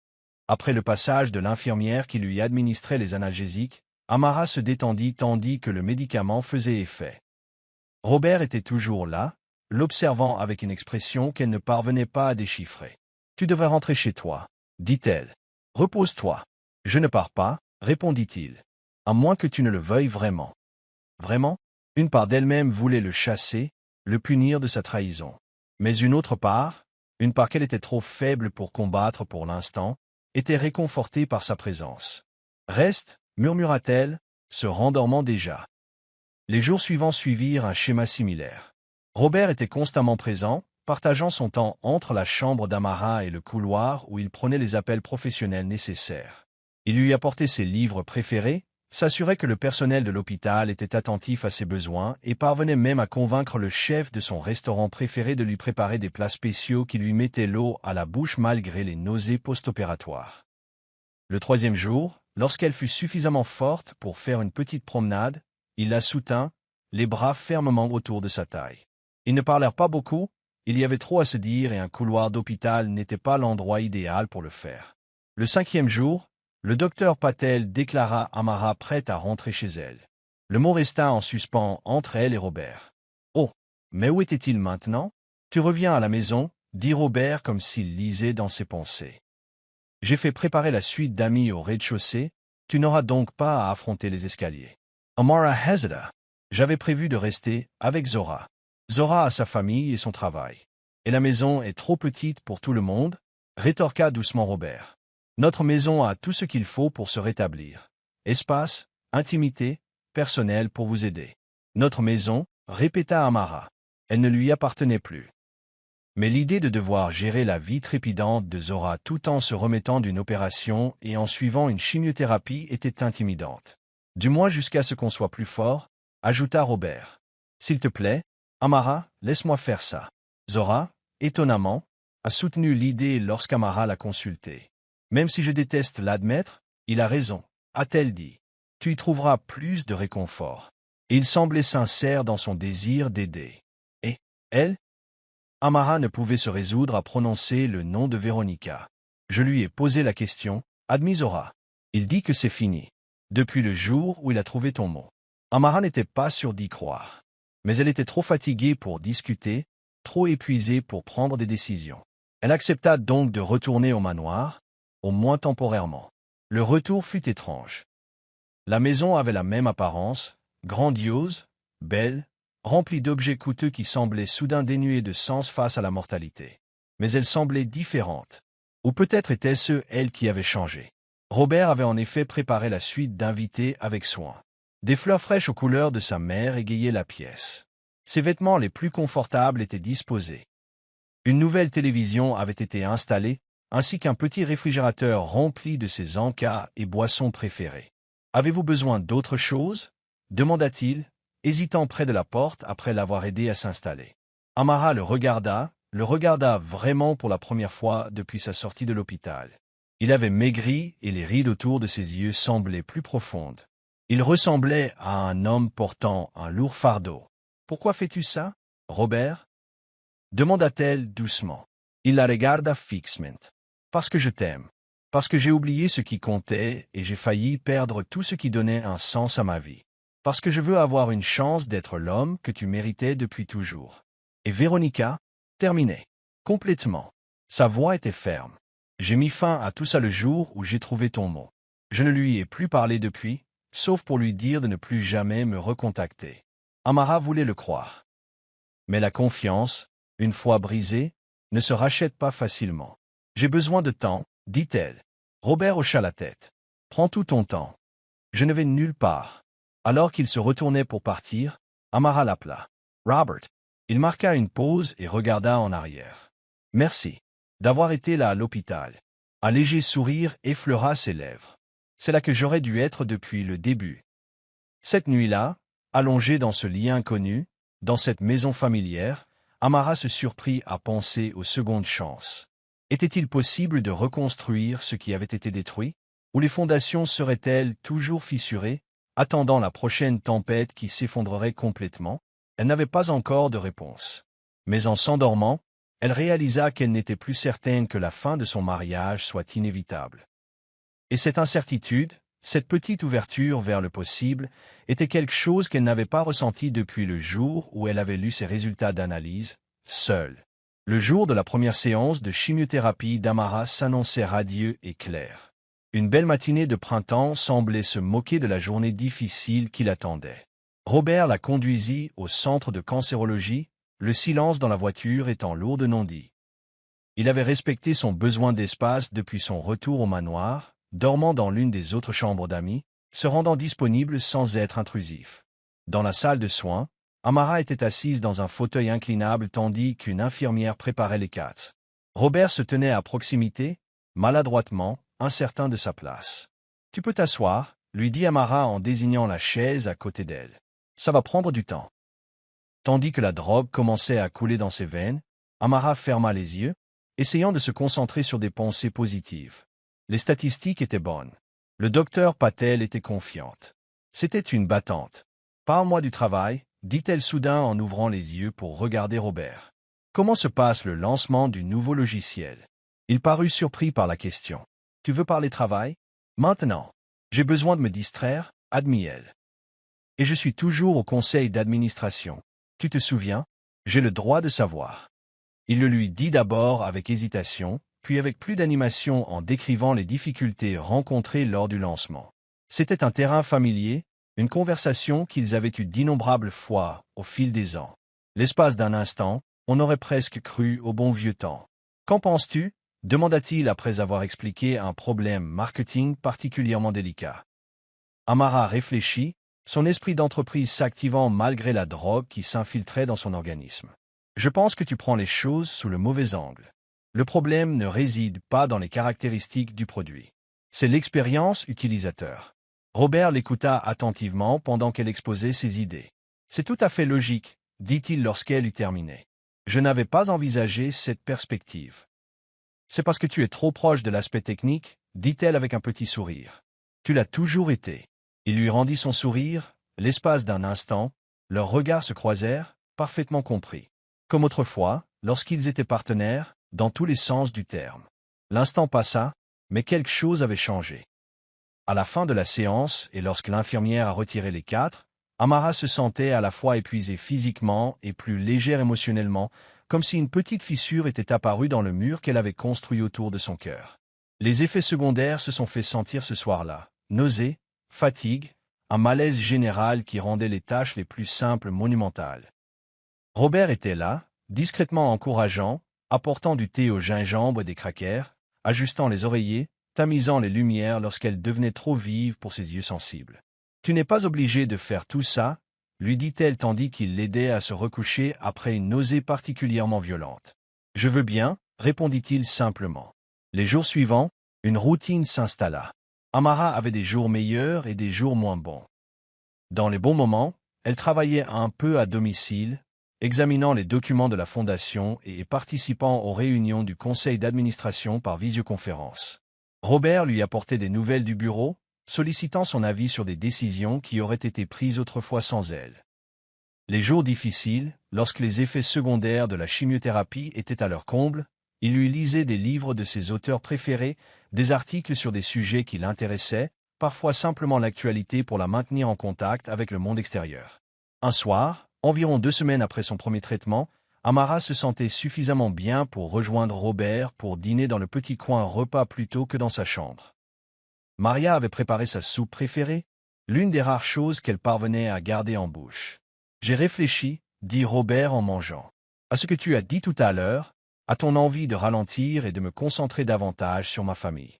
Après le passage de l'infirmière qui lui administrait les analgésiques, Amara se détendit tandis que le médicament faisait effet. Robert était toujours là, l'observant avec une expression qu'elle ne parvenait pas à déchiffrer. « Tu devrais rentrer chez toi, dit-elle. Repose-toi. Je ne pars pas, répondit-il. À moins que tu ne le veuilles vraiment. Vraiment? Une part d'elle-même voulait le chasser, le punir de sa trahison. Mais une autre part qu'elle était trop faible pour combattre pour l'instant, était réconfortée par sa présence. Reste, murmura-t-elle, se rendormant déjà. Les jours suivants suivirent un schéma similaire. Robert était constamment présent, partageant son temps entre la chambre d'Amara et le couloir où il prenait les appels professionnels nécessaires. Il lui apportait ses livres préférés, s'assurait que le personnel de l'hôpital était attentif à ses besoins et parvenait même à convaincre le chef de son restaurant préféré de lui préparer des plats spéciaux qui lui mettaient l'eau à la bouche malgré les nausées post-opératoires. Le troisième jour, lorsqu'elle fut suffisamment forte pour faire une petite promenade, il la soutint, les bras fermement autour de sa taille. Ils ne parlèrent pas beaucoup, il y avait trop à se dire et un couloir d'hôpital n'était pas l'endroit idéal pour le faire. Le cinquième jour, le docteur Patel déclara Amara prête à rentrer chez elle. Le mot resta en suspens entre elle et Robert. « Oh, mais où était-il maintenant? Tu reviens à la maison, dit Robert comme s'il lisait dans ses pensées. J'ai fait préparer la suite d'amis au rez-de-chaussée, tu n'auras donc pas à affronter les escaliers. Amara hésita. J'avais prévu de rester avec Zora. Zora a sa famille et son travail. Et la maison est trop petite pour tout le monde, rétorqua doucement Robert. Notre maison a tout ce qu'il faut pour se rétablir. Espace, intimité, personnel pour vous aider. Notre maison, répéta Amara. Elle ne lui appartenait plus. Mais l'idée de devoir gérer la vie trépidante de Zora tout en se remettant d'une opération et en suivant une chimiothérapie était intimidante. Du moins jusqu'à ce qu'on soit plus fort, ajouta Robert. S'il te plaît, Amara, laisse-moi faire ça. Zora, étonnamment, a soutenu l'idée lorsqu'Amara l'a consulté. Même si je déteste l'admettre, il a raison, a-t-elle dit. Tu y trouveras plus de réconfort. Et il semblait sincère dans son désir d'aider. Et, elle? Amara ne pouvait se résoudre à prononcer le nom de Véronica. Je lui ai posé la question, admis Zora. Il dit que c'est fini. Depuis le jour où il a trouvé ton mot. Amara n'était pas sûre d'y croire. Mais elle était trop fatiguée pour discuter, trop épuisée pour prendre des décisions. Elle accepta donc de retourner au manoir, au moins temporairement. Le retour fut étrange. La maison avait la même apparence, grandiose, belle, remplie d'objets coûteux qui semblaient soudain dénués de sens face à la mortalité. Mais elle semblait différente. Ou peut-être était-ce elle qui avait changé. Robert avait en effet préparé la suite d'invités avec soin. Des fleurs fraîches aux couleurs de sa mère égayaient la pièce. Ses vêtements les plus confortables étaient disposés. Une nouvelle télévision avait été installée, ainsi qu'un petit réfrigérateur rempli de ses encas et boissons préférées. « Avez-vous besoin d'autre chose ?» demanda-t-il, hésitant près de la porte après l'avoir aidé à s'installer. Amara le regarda vraiment pour la première fois depuis sa sortie de l'hôpital. Il avait maigri et les rides autour de ses yeux semblaient plus profondes. Il ressemblait à un homme portant un lourd fardeau. « Pourquoi fais-tu ça, Robert ?» demanda-t-elle doucement. Il la regarda fixement. « Parce que je t'aime. Parce que j'ai oublié ce qui comptait et j'ai failli perdre tout ce qui donnait un sens à ma vie. Parce que je veux avoir une chance d'être l'homme que tu méritais depuis toujours. » Et Véronica terminait. Complètement. Sa voix était ferme. J'ai mis fin à tout ça le jour où j'ai trouvé ton mot. Je ne lui ai plus parlé depuis, sauf pour lui dire de ne plus jamais me recontacter. Amara voulait le croire. Mais la confiance, une fois brisée, ne se rachète pas facilement. J'ai besoin de temps, dit-elle. Robert hocha la tête. Prends tout ton temps. Je ne vais nulle part. Alors qu'il se retournait pour partir, Amara l'appela. Robert. Il marqua une pause et regarda en arrière. Merci d'avoir été là à l'hôpital. Un léger sourire effleura ses lèvres. C'est là que j'aurais dû être depuis le début. Cette nuit-là, allongé dans ce lit inconnu, dans cette maison familière, Amara se surprit à penser aux secondes chances. Était-il possible de reconstruire ce qui avait été détruit? Ou les fondations seraient-elles toujours fissurées, attendant la prochaine tempête qui s'effondrerait complètement? Elle n'avait pas encore de réponse. Mais en s'endormant, elle réalisa qu'elle n'était plus certaine que la fin de son mariage soit inévitable. Et cette incertitude, cette petite ouverture vers le possible, était quelque chose qu'elle n'avait pas ressenti depuis le jour où elle avait lu ses résultats d'analyse, seule. Le jour de la première séance de chimiothérapie d'Amara s'annonçait radieux et clair. Une belle matinée de printemps semblait se moquer de la journée difficile qui l'attendait. Robert la conduisit au centre de cancérologie, le silence dans la voiture étant lourd de non-dits. Il avait respecté son besoin d'espace depuis son retour au manoir, dormant dans l'une des autres chambres d'amis, se rendant disponible sans être intrusif. Dans la salle de soins, Amara était assise dans un fauteuil inclinable tandis qu'une infirmière préparait les caths. Robert se tenait à proximité, maladroitement, incertain de sa place. « Tu peux t'asseoir » lui dit Amara en désignant la chaise à côté d'elle. « Ça va prendre du temps. » Tandis que la drogue commençait à couler dans ses veines, Amara ferma les yeux, essayant de se concentrer sur des pensées positives. Les statistiques étaient bonnes. Le docteur Patel était confiante. C'était une battante. « Parle-moi du travail » dit-elle soudain en ouvrant les yeux pour regarder Robert. « Comment se passe le lancement du nouveau logiciel ?» Il parut surpris par la question. « Tu veux parler travail ?»« Maintenant. J'ai besoin de me distraire, » admit-elle. « Et je suis toujours au conseil d'administration. Tu te souviens? J'ai le droit de savoir. » Il le lui dit d'abord avec hésitation, puis avec plus d'animation en décrivant les difficultés rencontrées lors du lancement. C'était un terrain familier, une conversation qu'ils avaient eue d'innombrables fois au fil des ans. L'espace d'un instant, on aurait presque cru au bon vieux temps. « Qu'en penses-tu » demanda-t-il après avoir expliqué un problème marketing particulièrement délicat. Amara réfléchit, son esprit d'entreprise s'activant malgré la drogue qui s'infiltrait dans son organisme. « Je pense que tu prends les choses sous le mauvais angle. Le problème ne réside pas dans les caractéristiques du produit. C'est l'expérience utilisateur. » Robert l'écouta attentivement pendant qu'elle exposait ses idées. « C'est tout à fait logique, » dit-il lorsqu'elle eut terminé. « Je n'avais pas envisagé cette perspective. »« C'est parce que tu es trop proche de l'aspect technique, » dit-elle avec un petit sourire. « Tu l'as toujours été. » Il lui rendit son sourire, l'espace d'un instant, leurs regards se croisèrent, parfaitement compris. Comme autrefois, lorsqu'ils étaient partenaires, dans tous les sens du terme. L'instant passa, mais quelque chose avait changé. À la fin de la séance et lorsque l'infirmière a retiré les 4, Amara se sentait à la fois épuisée physiquement et plus légère émotionnellement, comme si une petite fissure était apparue dans le mur qu'elle avait construit autour de son cœur. Les effets secondaires se sont fait sentir ce soir-là. Nausées, fatigue, un malaise général qui rendait les tâches les plus simples monumentales. Robert était là, discrètement encourageant, apportant du thé au gingembre et des crackers, ajustant les oreillers, tamisant les lumières lorsqu'elles devenaient trop vives pour ses yeux sensibles. « Tu n'es pas obligé de faire tout ça, » lui dit-elle tandis qu'il l'aidait à se recoucher après une nausée particulièrement violente. « Je veux bien, » répondit-il simplement. Les jours suivants, une routine s'installa. Amara avait des jours meilleurs et des jours moins bons. Dans les bons moments, elle travaillait un peu à domicile, examinant les documents de la fondation et participant aux réunions du conseil d'administration par visioconférence. Robert lui apportait des nouvelles du bureau, sollicitant son avis sur des décisions qui auraient été prises autrefois sans elle. Les jours difficiles, lorsque les effets secondaires de la chimiothérapie étaient à leur comble, il lui lisait des livres de ses auteurs préférés, des articles sur des sujets qui l'intéressaient, parfois simplement l'actualité pour la maintenir en contact avec le monde extérieur. Un soir, environ 2 semaines après son premier traitement, Amara se sentait suffisamment bien pour rejoindre Robert pour dîner dans le petit coin repas plutôt que dans sa chambre. Maria avait préparé sa soupe préférée, l'une des rares choses qu'elle parvenait à garder en bouche. « J'ai réfléchi, » dit Robert en mangeant, « à ce que tu as dit tout à l'heure, à ton envie de ralentir et de me concentrer davantage sur ma famille. »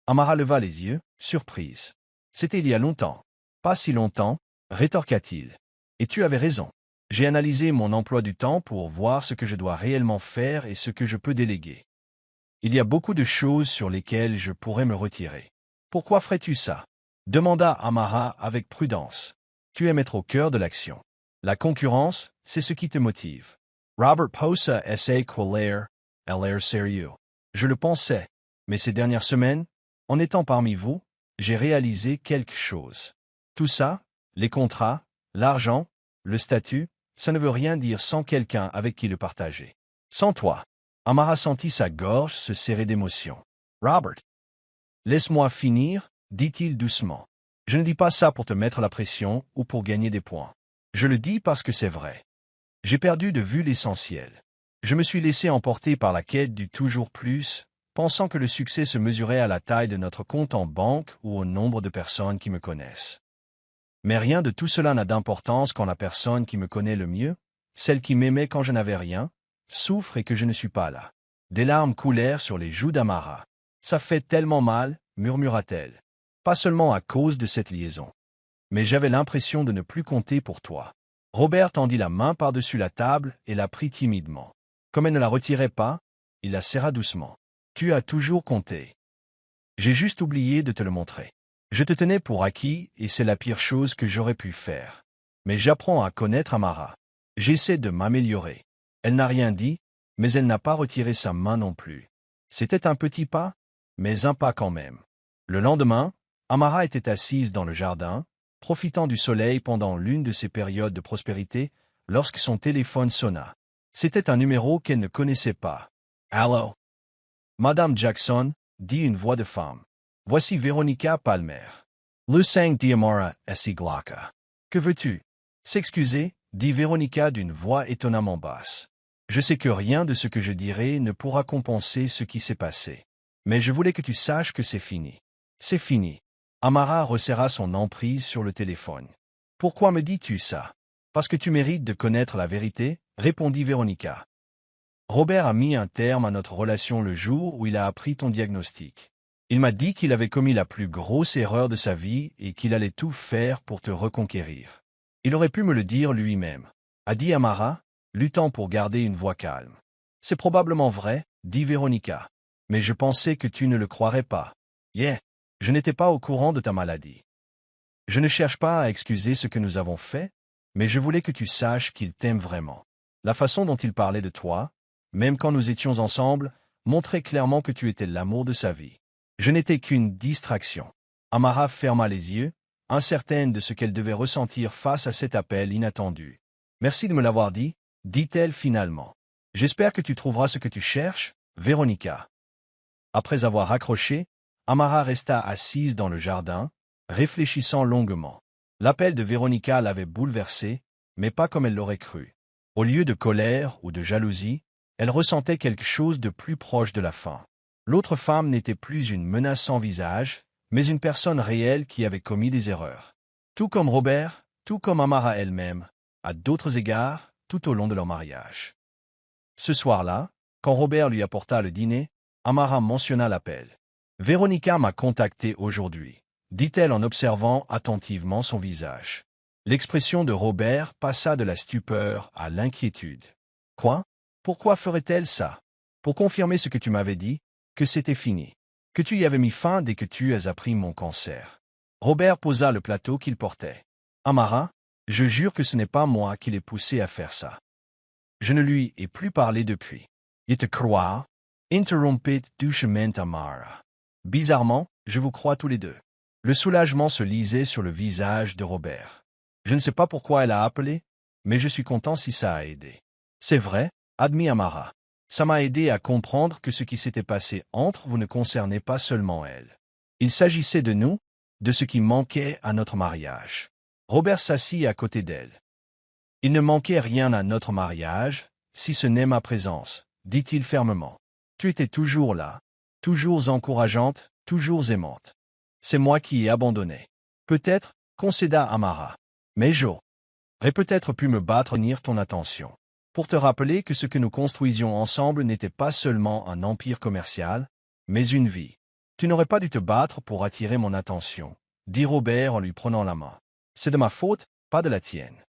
Amara leva les yeux, surprise. « C'était il y a longtemps. »« Pas si longtemps, » rétorqua-t-il. « Et tu avais raison. J'ai analysé mon emploi du temps pour voir ce que je dois réellement faire et ce que je peux déléguer. Il y a beaucoup de choses sur lesquelles je pourrais me retirer. Pourquoi ferais-tu ça? demanda Amara avec prudence. Tu aimes être au cœur de l'action. La concurrence, c'est ce qui te motive. Robert Posa essaie l'air, a l'air sérieux. Je le pensais, mais ces dernières semaines, en étant parmi vous, j'ai réalisé quelque chose. Tout ça, les contrats, l'argent, le statut, ça ne veut rien dire sans quelqu'un avec qui le partager. Sans toi. Amara sentit sa gorge se serrer d'émotion. Robert. Laisse-moi finir, dit-il doucement. Je ne dis pas ça pour te mettre la pression ou pour gagner des points. Je le dis parce que c'est vrai. J'ai perdu de vue l'essentiel. Je me suis laissé emporter par la quête du toujours plus, pensant que le succès se mesurait à la taille de notre compte en banque ou au nombre de personnes qui me connaissent. Mais rien de tout cela n'a d'importance quand la personne qui me connaît le mieux, celle qui m'aimait quand je n'avais rien, souffre et que je ne suis pas là. Des larmes coulèrent sur les joues d'Amara. Ça fait tellement mal, murmura-t-elle. Pas seulement à cause de cette liaison. Mais j'avais l'impression de ne plus compter pour toi. Robert tendit la main par-dessus la table et la prit timidement. Comme elle ne la retirait pas, il la serra doucement. Tu as toujours compté. J'ai juste oublié de te le montrer. Je te tenais pour acquis et c'est la pire chose que j'aurais pu faire. Mais j'apprends à connaître Amara. J'essaie de m'améliorer. Elle n'a rien dit, mais elle n'a pas retiré sa main non plus. C'était un petit pas, mais un pas quand même. Le lendemain, Amara était assise dans le jardin, profitant du soleil pendant l'une de ses périodes de prospérité, lorsque son téléphone sonna. C'était un numéro qu'elle ne connaissait pas. « Allô? Madame Jackson, dit une voix de femme. Voici Véronica Palmer. Le 5 d'Amara Essiglaca. Que veux-tu? S'excuser, dit Véronica d'une voix étonnamment basse. Je sais que rien de ce que je dirai ne pourra compenser ce qui s'est passé. Mais je voulais que tu saches que c'est fini. C'est fini. Amara resserra son emprise sur le téléphone. Pourquoi me dis-tu ça? Parce que tu mérites de connaître la vérité, répondit Véronica. Robert a mis un terme à notre relation le jour où il a appris ton diagnostic. Il m'a dit qu'il avait commis la plus grosse erreur de sa vie et qu'il allait tout faire pour te reconquérir. Il aurait pu me le dire lui-même, a dit Amara, luttant pour garder une voix calme. C'est probablement vrai, dit Véronica. Mais je pensais que tu ne le croirais pas. Je n'étais pas au courant de ta maladie. Je ne cherche pas à excuser ce que nous avons fait, mais je voulais que tu saches qu'il t'aime vraiment. La façon dont il parlait de toi, même quand nous étions ensemble, montrait clairement que tu étais l'amour de sa vie. Je n'étais qu'une distraction. Amara ferma les yeux, incertaine de ce qu'elle devait ressentir face à cet appel inattendu. Merci de me l'avoir dit, dit-elle finalement. J'espère que tu trouveras ce que tu cherches, Véronica. Après avoir raccroché, Amara resta assise dans le jardin, réfléchissant longuement. L'appel de Véronica l'avait bouleversée, mais pas comme elle l'aurait cru. Au lieu de colère ou de jalousie, elle ressentait quelque chose de plus proche de la faim. L'autre femme n'était plus une menace sans visage, mais une personne réelle qui avait commis des erreurs. Tout comme Robert, tout comme Amara elle-même, à d'autres égards, tout au long de leur mariage. Ce soir-là, quand Robert lui apporta le dîner, Amara mentionna l'appel. « Véronica m'a contacté aujourd'hui », dit-elle en observant attentivement son visage. L'expression de Robert passa de la stupeur à l'inquiétude. « Quoi? Pourquoi ferait-elle ça? Pour confirmer ce que tu m'avais dit, que c'était fini, que tu y avais mis fin dès que tu as appris mon cancer. » Robert posa le plateau qu'il portait. « Amara, je jure que ce n'est pas moi qui l'ai poussé à faire ça. Je ne lui ai plus parlé depuis. » « Et te croire? » interrompit doucement Amara. « Bizarrement, je vous crois tous les deux. » Le soulagement se lisait sur le visage de Robert. « Je ne sais pas pourquoi elle a appelé, mais je suis content si ça a aidé. »« C'est vrai, » admit Amara. « Ça m'a aidé à comprendre que ce qui s'était passé entre vous ne concernait pas seulement elle. Il s'agissait de nous, de ce qui manquait à notre mariage. » Robert s'assit à côté d'elle. « Il ne manquait rien à notre mariage, si ce n'est ma présence, » dit-il fermement. « Tu étais toujours là, toujours encourageante, toujours aimante. C'est moi qui ai abandonné. Peut-être, concéda Amara. Mais j'aurais peut-être pu me battre pour ton attention. Pour te rappeler que ce que nous construisions ensemble n'était pas seulement un empire commercial, mais une vie. Tu n'aurais pas dû te battre pour attirer mon attention, dit Robert en lui prenant la main. C'est de ma faute, pas de la tienne.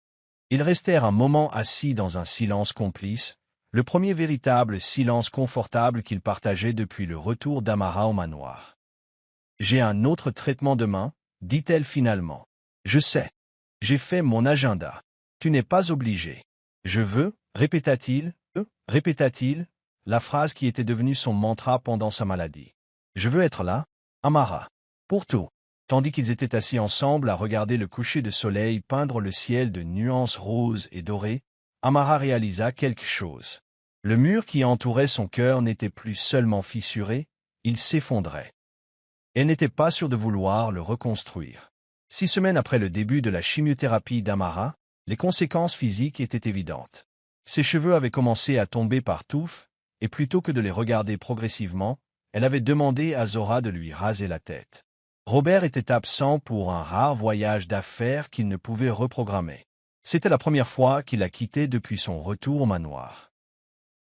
Ils restèrent un moment assis dans un silence complice, le premier véritable silence confortable qu'ils partageaient depuis le retour d'Amara au manoir. « J'ai un autre traitement demain, dit-elle finalement. Je sais. J'ai fait mon agenda. Tu n'es pas obligé. Je veux, répéta-t-il, la phrase qui était devenue son mantra pendant sa maladie. Je veux être là, Amara. Pour tout. Tandis qu'ils étaient assis ensemble à regarder le coucher de soleil peindre le ciel de nuances roses et dorées, Amara réalisa quelque chose. Le mur qui entourait son cœur n'était plus seulement fissuré, il s'effondrait. Elle n'était pas sûre de vouloir le reconstruire. 6 semaines après le début de la chimiothérapie d'Amara, les conséquences physiques étaient évidentes. Ses cheveux avaient commencé à tomber par touffes, et plutôt que de les regarder progressivement, elle avait demandé à Zora de lui raser la tête. Robert était absent pour un rare voyage d'affaires qu'il ne pouvait reprogrammer. C'était la première fois qu'il la quittait depuis son retour au manoir.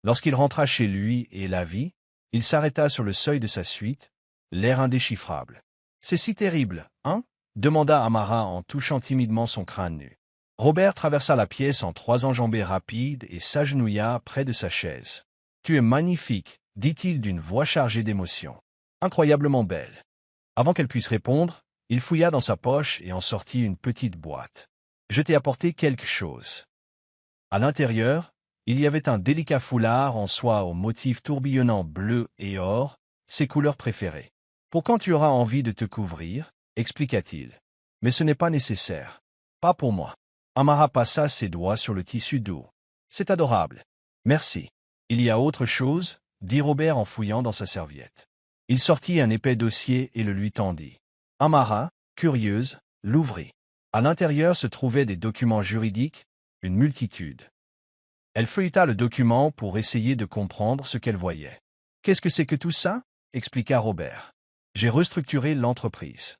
Lorsqu'il rentra chez lui et la vit, il s'arrêta sur le seuil de sa suite, l'air indéchiffrable. « C'est si terrible, hein ?» demanda Amara en touchant timidement son crâne nu. Robert traversa la pièce en 3 enjambées rapides et s'agenouilla près de sa chaise. « Tu es magnifique, dit-il d'une voix chargée d'émotion. Incroyablement belle. » Avant qu'elle puisse répondre, il fouilla dans sa poche et en sortit une petite boîte. « Je t'ai apporté quelque chose. » À l'intérieur, il y avait un délicat foulard en soie au motif tourbillonnant bleu et or, ses couleurs préférées. « Pour quand tu auras envie de te couvrir, expliqua-t-il. Mais ce n'est pas nécessaire. Pas pour moi. Amara passa ses doigts sur le tissu doux. C'est adorable. Merci. Il y a autre chose, dit Robert en fouillant dans sa serviette. Il sortit un épais dossier et le lui tendit. Amara, curieuse, l'ouvrit. À l'intérieur se trouvaient des documents juridiques, une multitude. Elle feuilleta le document pour essayer de comprendre ce qu'elle voyait. « Qu'est-ce que c'est que tout ça ?» expliqua Robert. « J'ai restructuré l'entreprise.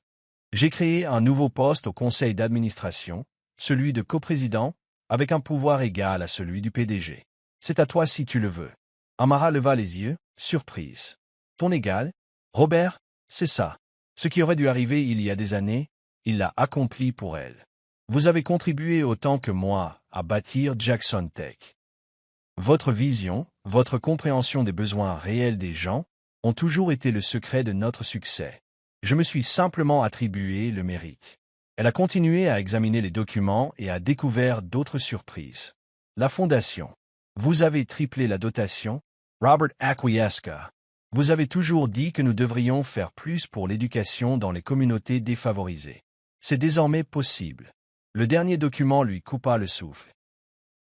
J'ai créé un nouveau poste au conseil d'administration, celui de coprésident, avec un pouvoir égal à celui du PDG. C'est à toi si tu le veux. » Amara leva les yeux, surprise. « Ton égal, Robert, c'est ça. Ce qui aurait dû arriver il y a des années, il l'a accompli pour elle. Vous avez contribué autant que moi à bâtir Jackson Tech. Votre vision, votre compréhension des besoins réels des gens, ont toujours été le secret de notre succès. Je me suis simplement attribué le mérite. » Elle a continué à examiner les documents et a découvert d'autres surprises. La fondation. Vous avez triplé la dotation, Robert acquiesca. Vous avez toujours dit que nous devrions faire plus pour l'éducation dans les communautés défavorisées. C'est désormais possible. Le dernier document lui coupa le souffle.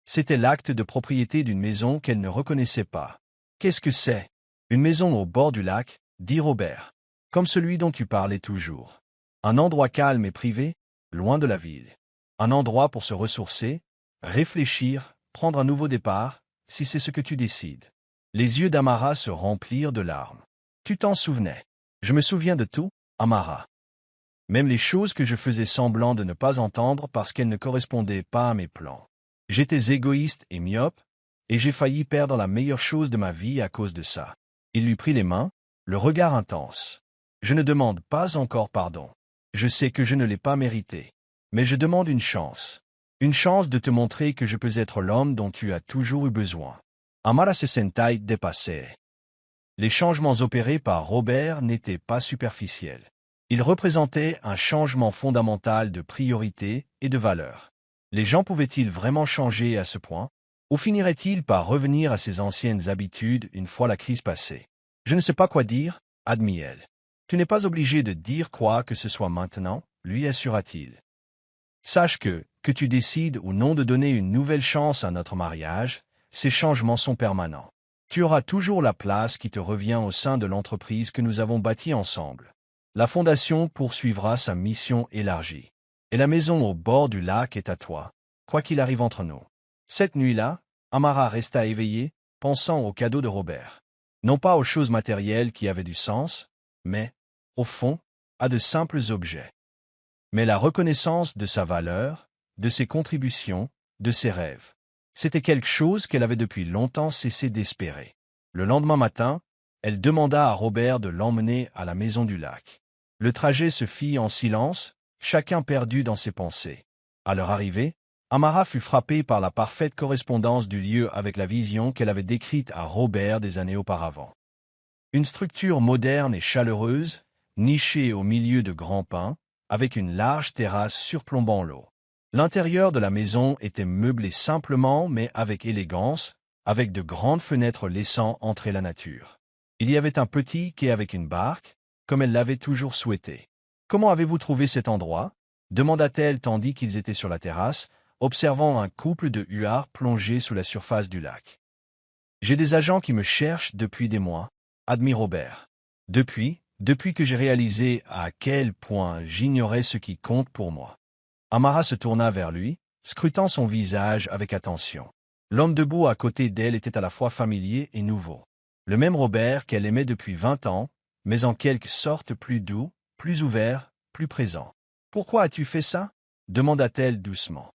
C'était l'acte de propriété d'une maison qu'elle ne reconnaissait pas. « Qu'est-ce que c'est ? » « Une maison au bord du lac, dit Robert. Comme celui dont tu parlais toujours. Un endroit calme et privé, loin de la ville. Un endroit pour se ressourcer, réfléchir, prendre un nouveau départ, si c'est ce que tu décides. » Les yeux d'Amara se remplirent de larmes. « Tu t'en souvenais. Je me souviens de tout, Amara. Même les choses que je faisais semblant de ne pas entendre parce qu'elles ne correspondaient pas à mes plans. J'étais égoïste et myope, et j'ai failli perdre la meilleure chose de ma vie à cause de ça. » Il lui prit les mains, le regard intense. « Je ne demande pas encore pardon. Je sais que je ne l'ai pas mérité. Mais je demande une chance. Une chance de te montrer que je peux être l'homme dont tu as toujours eu besoin. » Amara se sentait dépassée. Les changements opérés par Robert n'étaient pas superficiels. Ils représentaient un changement fondamental de priorité et de valeur. Les gens pouvaient-ils vraiment changer à ce point? Ou finirait-il par revenir à ses anciennes habitudes une fois la crise passée? « Je ne sais pas quoi dire, » admit-elle. « Tu n'es pas obligé de dire quoi que ce soit maintenant, » lui assura-t-il. « Sache que tu décides ou non de donner une nouvelle chance à notre mariage, ces changements sont permanents. Tu auras toujours la place qui te revient au sein de l'entreprise que nous avons bâtie ensemble. La fondation poursuivra sa mission élargie. Et la maison au bord du lac est à toi, quoi qu'il arrive entre nous. » Cette nuit-là, Amara resta éveillée, pensant aux cadeaux de Robert. Non pas aux choses matérielles qui avaient du sens, mais, au fond, à de simples objets. Mais la reconnaissance de sa valeur, de ses contributions, de ses rêves. C'était quelque chose qu'elle avait depuis longtemps cessé d'espérer. Le lendemain matin, elle demanda à Robert de l'emmener à la maison du lac. Le trajet se fit en silence, chacun perdu dans ses pensées. À leur arrivée, Amara fut frappée par la parfaite correspondance du lieu avec la vision qu'elle avait décrite à Robert des années auparavant. Une structure moderne et chaleureuse, nichée au milieu de grands pins, avec une large terrasse surplombant l'eau. L'intérieur de la maison était meublé simplement mais avec élégance, avec de grandes fenêtres laissant entrer la nature. Il y avait un petit quai avec une barque, comme elle l'avait toujours souhaité. « Comment avez-vous trouvé cet endroit ?» demanda-t-elle tandis qu'ils étaient sur la terrasse, observant un couple de huards plongés sous la surface du lac. « J'ai des agents qui me cherchent depuis des mois, » admit Robert. « Depuis que j'ai réalisé à quel point j'ignorais ce qui compte pour moi. » Amara se tourna vers lui, scrutant son visage avec attention. L'homme debout à côté d'elle était à la fois familier et nouveau. Le même Robert qu'elle aimait depuis 20 ans, mais en quelque sorte plus doux, plus ouvert, plus présent. « Pourquoi as-tu fait ça ?» demanda-t-elle doucement.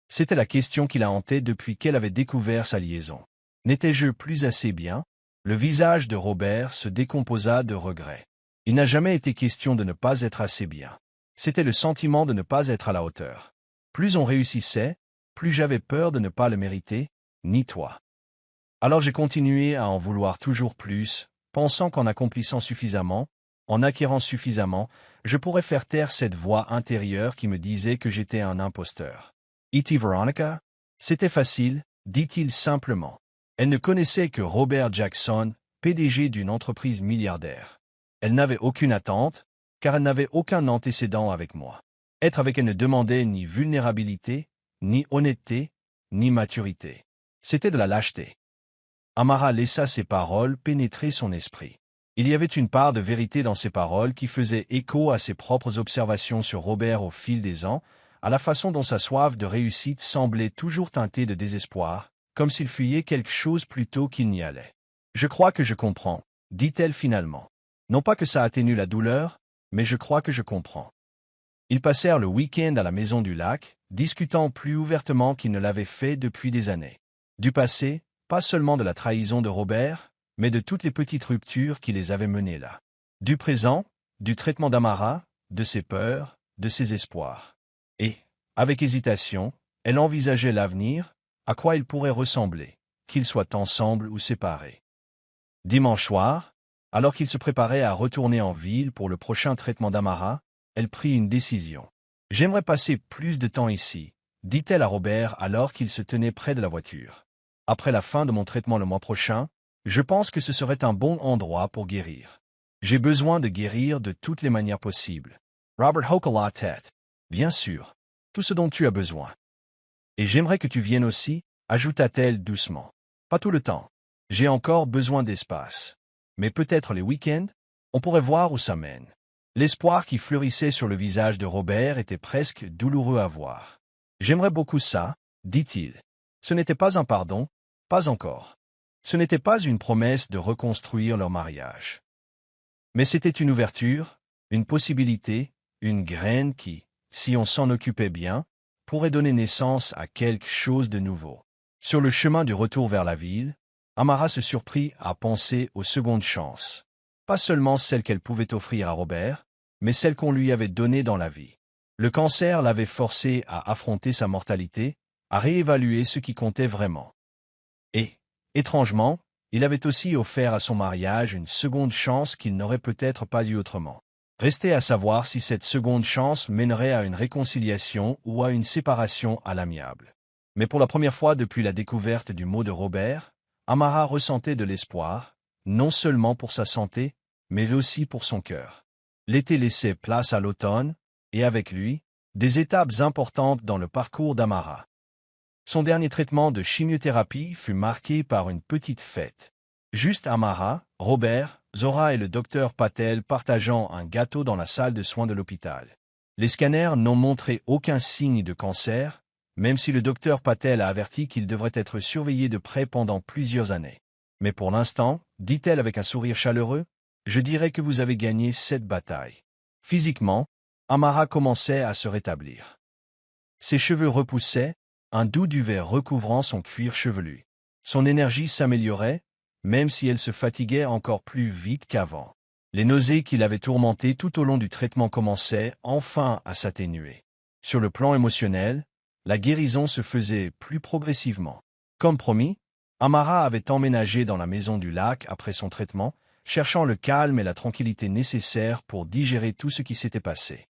C'était la question qui la hantait depuis qu'elle avait découvert sa liaison. N'étais-je plus assez bien? Le visage de Robert se décomposa de regret. Il n'a jamais été question de ne pas être assez bien. C'était le sentiment de ne pas être à la hauteur. Plus on réussissait, plus j'avais peur de ne pas le mériter, ni toi. Alors j'ai continué à en vouloir toujours plus, pensant qu'en accomplissant suffisamment, en acquérant suffisamment, je pourrais faire taire cette voix intérieure qui me disait que j'étais un imposteur. E.T. Veronica? C'était facile, dit-il simplement. Elle ne connaissait que Robert Jackson, PDG d'une entreprise milliardaire. Elle n'avait aucune attente, car elle n'avait aucun antécédent avec moi. Être avec elle ne demandait ni vulnérabilité, ni honnêteté, ni maturité. C'était de la lâcheté. Amara laissa ces paroles pénétrer son esprit. Il y avait une part de vérité dans ces paroles qui faisait écho à ses propres observations sur Robert au fil des ans, à la façon dont sa soif de réussite semblait toujours teintée de désespoir, comme s'il fuyait quelque chose plutôt qu'il n'y allait. « Je crois que je comprends, » dit-elle finalement. Non pas que ça atténue la douleur, mais je crois que je comprends. Ils passèrent le week-end à la maison du lac, discutant plus ouvertement qu'ils ne l'avaient fait depuis des années. Du passé, pas seulement de la trahison de Robert, mais de toutes les petites ruptures qui les avaient menés là. Du présent, du traitement d'Amara, de ses peurs, de ses espoirs. Et, avec hésitation, elle envisageait l'avenir, à quoi ils pourraient ressembler, qu'ils soient ensemble ou séparés. Dimanche soir, alors qu'ils se préparaient à retourner en ville pour le prochain traitement d'Amara, elle prit une décision. « J'aimerais passer plus de temps ici, » dit-elle à Robert alors qu'il se tenait près de la voiture. « Après la fin de mon traitement le mois prochain, je pense que ce serait un bon endroit pour guérir. J'ai besoin de guérir de toutes les manières possibles. » Robert hocha la tête. « Bien sûr, tout ce dont tu as besoin. Et j'aimerais que tu viennes aussi, » ajouta-t-elle doucement. « Pas tout le temps. J'ai encore besoin d'espace. Mais peut-être les week-ends, on pourrait voir où ça mène. » L'espoir qui fleurissait sur le visage de Robert était presque douloureux à voir. « J'aimerais beaucoup ça, » dit-il. Ce n'était pas un pardon, pas encore. Ce n'était pas une promesse de reconstruire leur mariage. Mais c'était une ouverture, une possibilité, une graine qui, si on s'en occupait bien, pourrait donner naissance à quelque chose de nouveau. Sur le chemin du retour vers la ville, Amara se surprit à penser aux secondes chances. Pas seulement celles qu'elle pouvait offrir à Robert, mais celles qu'on lui avait données dans la vie. Le cancer l'avait forcé à affronter sa mortalité, à réévaluer ce qui comptait vraiment. Et, étrangement, il avait aussi offert à son mariage une seconde chance qu'il n'aurait peut-être pas eu autrement. Restait à savoir si cette seconde chance mènerait à une réconciliation ou à une séparation à l'amiable. Mais pour la première fois depuis la découverte du mot de Robert, Amara ressentait de l'espoir, non seulement pour sa santé, mais aussi pour son cœur. L'été laissait place à l'automne, et avec lui, des étapes importantes dans le parcours d'Amara. Son dernier traitement de chimiothérapie fut marqué par une petite fête. Juste Amara, Robert, Zora et le docteur Patel partageant un gâteau dans la salle de soins de l'hôpital. Les scanners n'ont montré aucun signe de cancer, même si le docteur Patel a averti qu'il devrait être surveillé de près pendant plusieurs années. Mais pour l'instant, dit-elle avec un sourire chaleureux, je dirais que vous avez gagné cette bataille. Physiquement, Amara commençait à se rétablir. Ses cheveux repoussaient, un doux duvet recouvrant son cuir chevelu. Son énergie s'améliorait, même si elle se fatiguait encore plus vite qu'avant. Les nausées qui l'avaient tourmentée tout au long du traitement commençaient enfin à s'atténuer. Sur le plan émotionnel, la guérison se faisait plus progressivement. Comme promis, Amara avait emménagé dans la maison du lac après son traitement, cherchant le calme et la tranquillité nécessaires pour digérer tout ce qui s'était passé.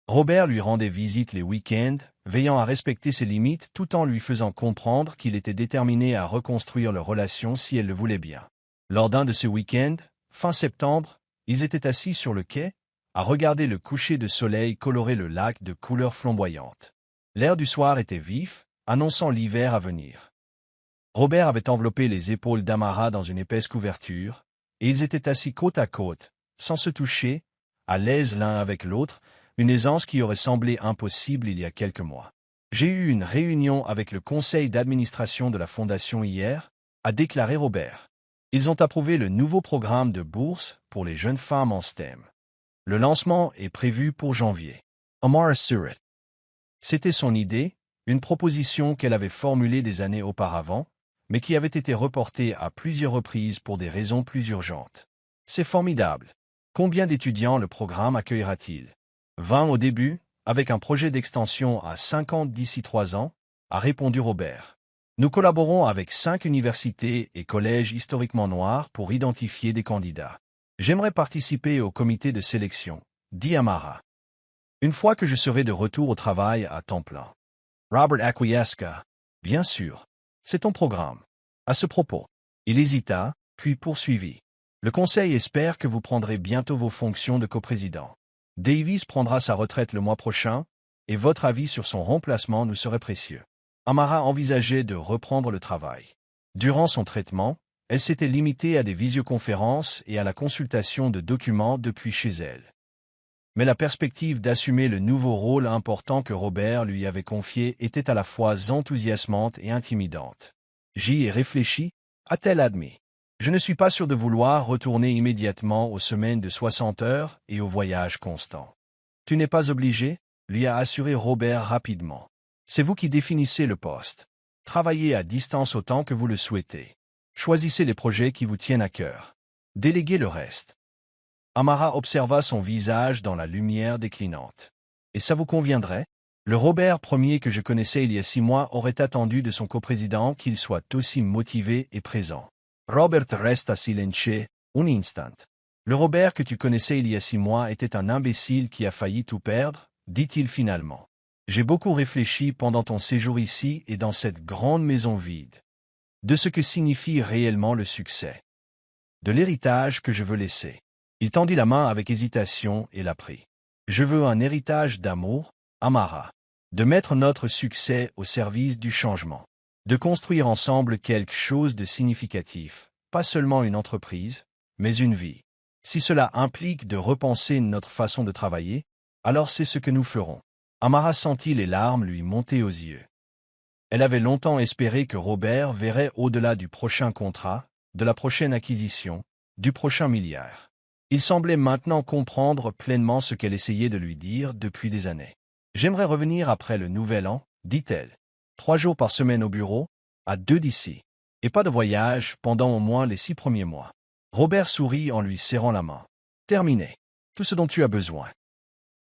Robert lui rendait visite les week-ends, veillant à respecter ses limites tout en lui faisant comprendre qu'il était déterminé à reconstruire leur relation si elle le voulait bien. Lors d'un de ces week-ends, fin septembre, ils étaient assis sur le quai, à regarder le coucher de soleil colorer le lac de couleurs flamboyantes. L'air du soir était vif, annonçant l'hiver à venir. Robert avait enveloppé les épaules d'Amara dans une épaisse couverture, et ils étaient assis côte à côte, sans se toucher, à l'aise l'un avec l'autre, une aisance qui aurait semblé impossible il y a quelques mois. J'ai eu une réunion avec le conseil d'administration de la Fondation hier, a déclaré Robert. Ils ont approuvé le nouveau programme de bourse pour les jeunes femmes en STEM. Le lancement est prévu pour janvier. Amara Surratt. C'était son idée, une proposition qu'elle avait formulée des années auparavant, mais qui avait été reportée à plusieurs reprises pour des raisons plus urgentes. C'est formidable. Combien d'étudiants le programme accueillera-t-il? 20 au début, avec un projet d'extension à 50 d'ici 3 ans, a répondu Robert. Nous collaborons avec 5 universités et collèges historiquement noirs pour identifier des candidats. J'aimerais participer au comité de sélection, dit Amara. Une fois que je serai de retour au travail à temps plein. Robert acquiesça. Bien sûr. C'est ton programme. À ce propos. Il hésita, puis poursuivit. Le conseil espère que vous prendrez bientôt vos fonctions de coprésident. Davis prendra sa retraite le mois prochain, et votre avis sur son remplacement nous serait précieux. Amara envisageait de reprendre le travail. Durant son traitement, elle s'était limitée à des visioconférences et à la consultation de documents depuis chez elle. Mais la perspective d'assumer le nouveau rôle important que Robert lui avait confié était à la fois enthousiasmante et intimidante. J'y ai réfléchi, a-t-elle admis. Je ne suis pas sûr de vouloir retourner immédiatement aux semaines de 60 heures et aux voyages constants. Tu n'es pas obligé, lui a assuré Robert rapidement. C'est vous qui définissez le poste. Travaillez à distance autant que vous le souhaitez. Choisissez les projets qui vous tiennent à cœur. Déléguez le reste. Amara observa son visage dans la lumière déclinante. Et ça vous conviendrait? Le Robert premier que je connaissais il y a 6 mois aurait attendu de son coprésident qu'il soit aussi motivé et présent. Robert resta silencieux, un instant. Le Robert que tu connaissais il y a 6 mois était un imbécile qui a failli tout perdre, dit-il finalement. J'ai beaucoup réfléchi pendant ton séjour ici et dans cette grande maison vide. De ce que signifie réellement le succès. De l'héritage que je veux laisser. Il tendit la main avec hésitation et la prit. Je veux un héritage d'amour, Amara. De mettre notre succès au service du changement. De construire ensemble quelque chose de significatif, pas seulement une entreprise, mais une vie. Si cela implique de repenser notre façon de travailler, alors c'est ce que nous ferons. Amara sentit les larmes lui monter aux yeux. Elle avait longtemps espéré que Robert verrait au-delà du prochain contrat, de la prochaine acquisition, du prochain milliard. Il semblait maintenant comprendre pleinement ce qu'elle essayait de lui dire depuis des années. « J'aimerais revenir après le nouvel an, dit-elle. 3 jours par semaine au bureau, à 2 d'ici. Et pas de voyage pendant au moins les 6 premiers mois. » Robert sourit en lui serrant la main. « Terminé. Tout ce dont tu as besoin. »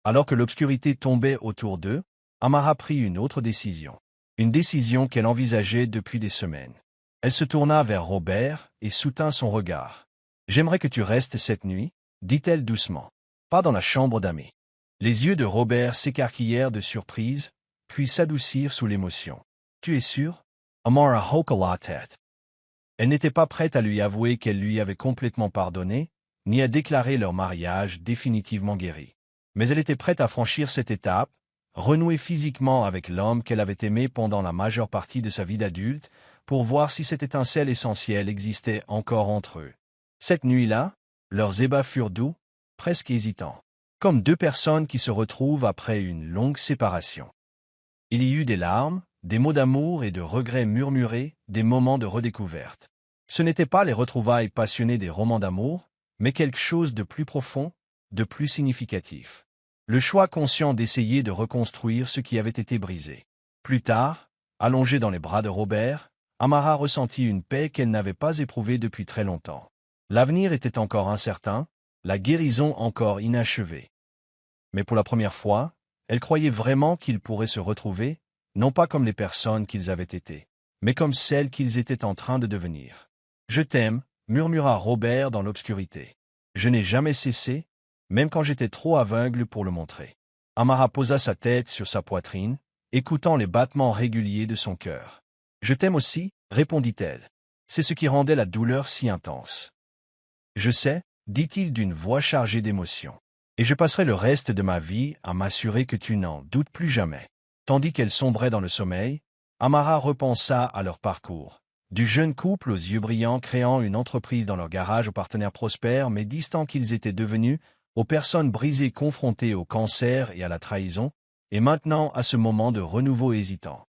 Alors que l'obscurité tombait autour d'eux, Amara prit une autre décision. Une décision qu'elle envisageait depuis des semaines. Elle se tourna vers Robert et soutint son regard. « J'aimerais que tu restes cette nuit, dit-elle doucement. Pas dans la chambre d'amis. » Les yeux de Robert s'écarquillèrent de surprise, puis s'adoucirent sous l'émotion. « Tu es sûr? » Amara hocha la tête. Elle n'était pas prête à lui avouer qu'elle lui avait complètement pardonné, ni à déclarer leur mariage définitivement guéri. Mais elle était prête à franchir cette étape, renouer physiquement avec l'homme qu'elle avait aimé pendant la majeure partie de sa vie d'adulte, pour voir si cette étincelle essentielle existait encore entre eux. Cette nuit-là, leurs ébats furent doux, presque hésitants, comme 2 personnes qui se retrouvent après une longue séparation. Il y eut des larmes, des mots d'amour et de regrets murmurés, des moments de redécouverte. Ce n'étaient pas les retrouvailles passionnées des romans d'amour, mais quelque chose de plus profond, de plus significatif. Le choix conscient d'essayer de reconstruire ce qui avait été brisé. Plus tard, allongée dans les bras de Robert, Amara ressentit une paix qu'elle n'avait pas éprouvée depuis très longtemps. L'avenir était encore incertain, la guérison encore inachevée. Mais pour la première fois, elle croyait vraiment qu'ils pourraient se retrouver, non pas comme les personnes qu'ils avaient été, mais comme celles qu'ils étaient en train de devenir. « Je t'aime », murmura Robert dans l'obscurité. « Je n'ai jamais cessé, même quand j'étais trop aveugle pour le montrer. » Amara posa sa tête sur sa poitrine, écoutant les battements réguliers de son cœur. « Je t'aime aussi, répondit-elle. C'est ce qui rendait la douleur si intense. Je sais, dit-il d'une voix chargée d'émotion. Et je passerai le reste de ma vie à m'assurer que tu n'en doutes plus jamais. Tandis qu'elle sombrait dans le sommeil, Amara repensa à leur parcours. Du jeune couple aux yeux brillants créant une entreprise dans leur garage aux partenaires prospères mais distants qu'ils étaient devenus, aux personnes brisées confrontées au cancer et à la trahison, et maintenant à ce moment de renouveau hésitant.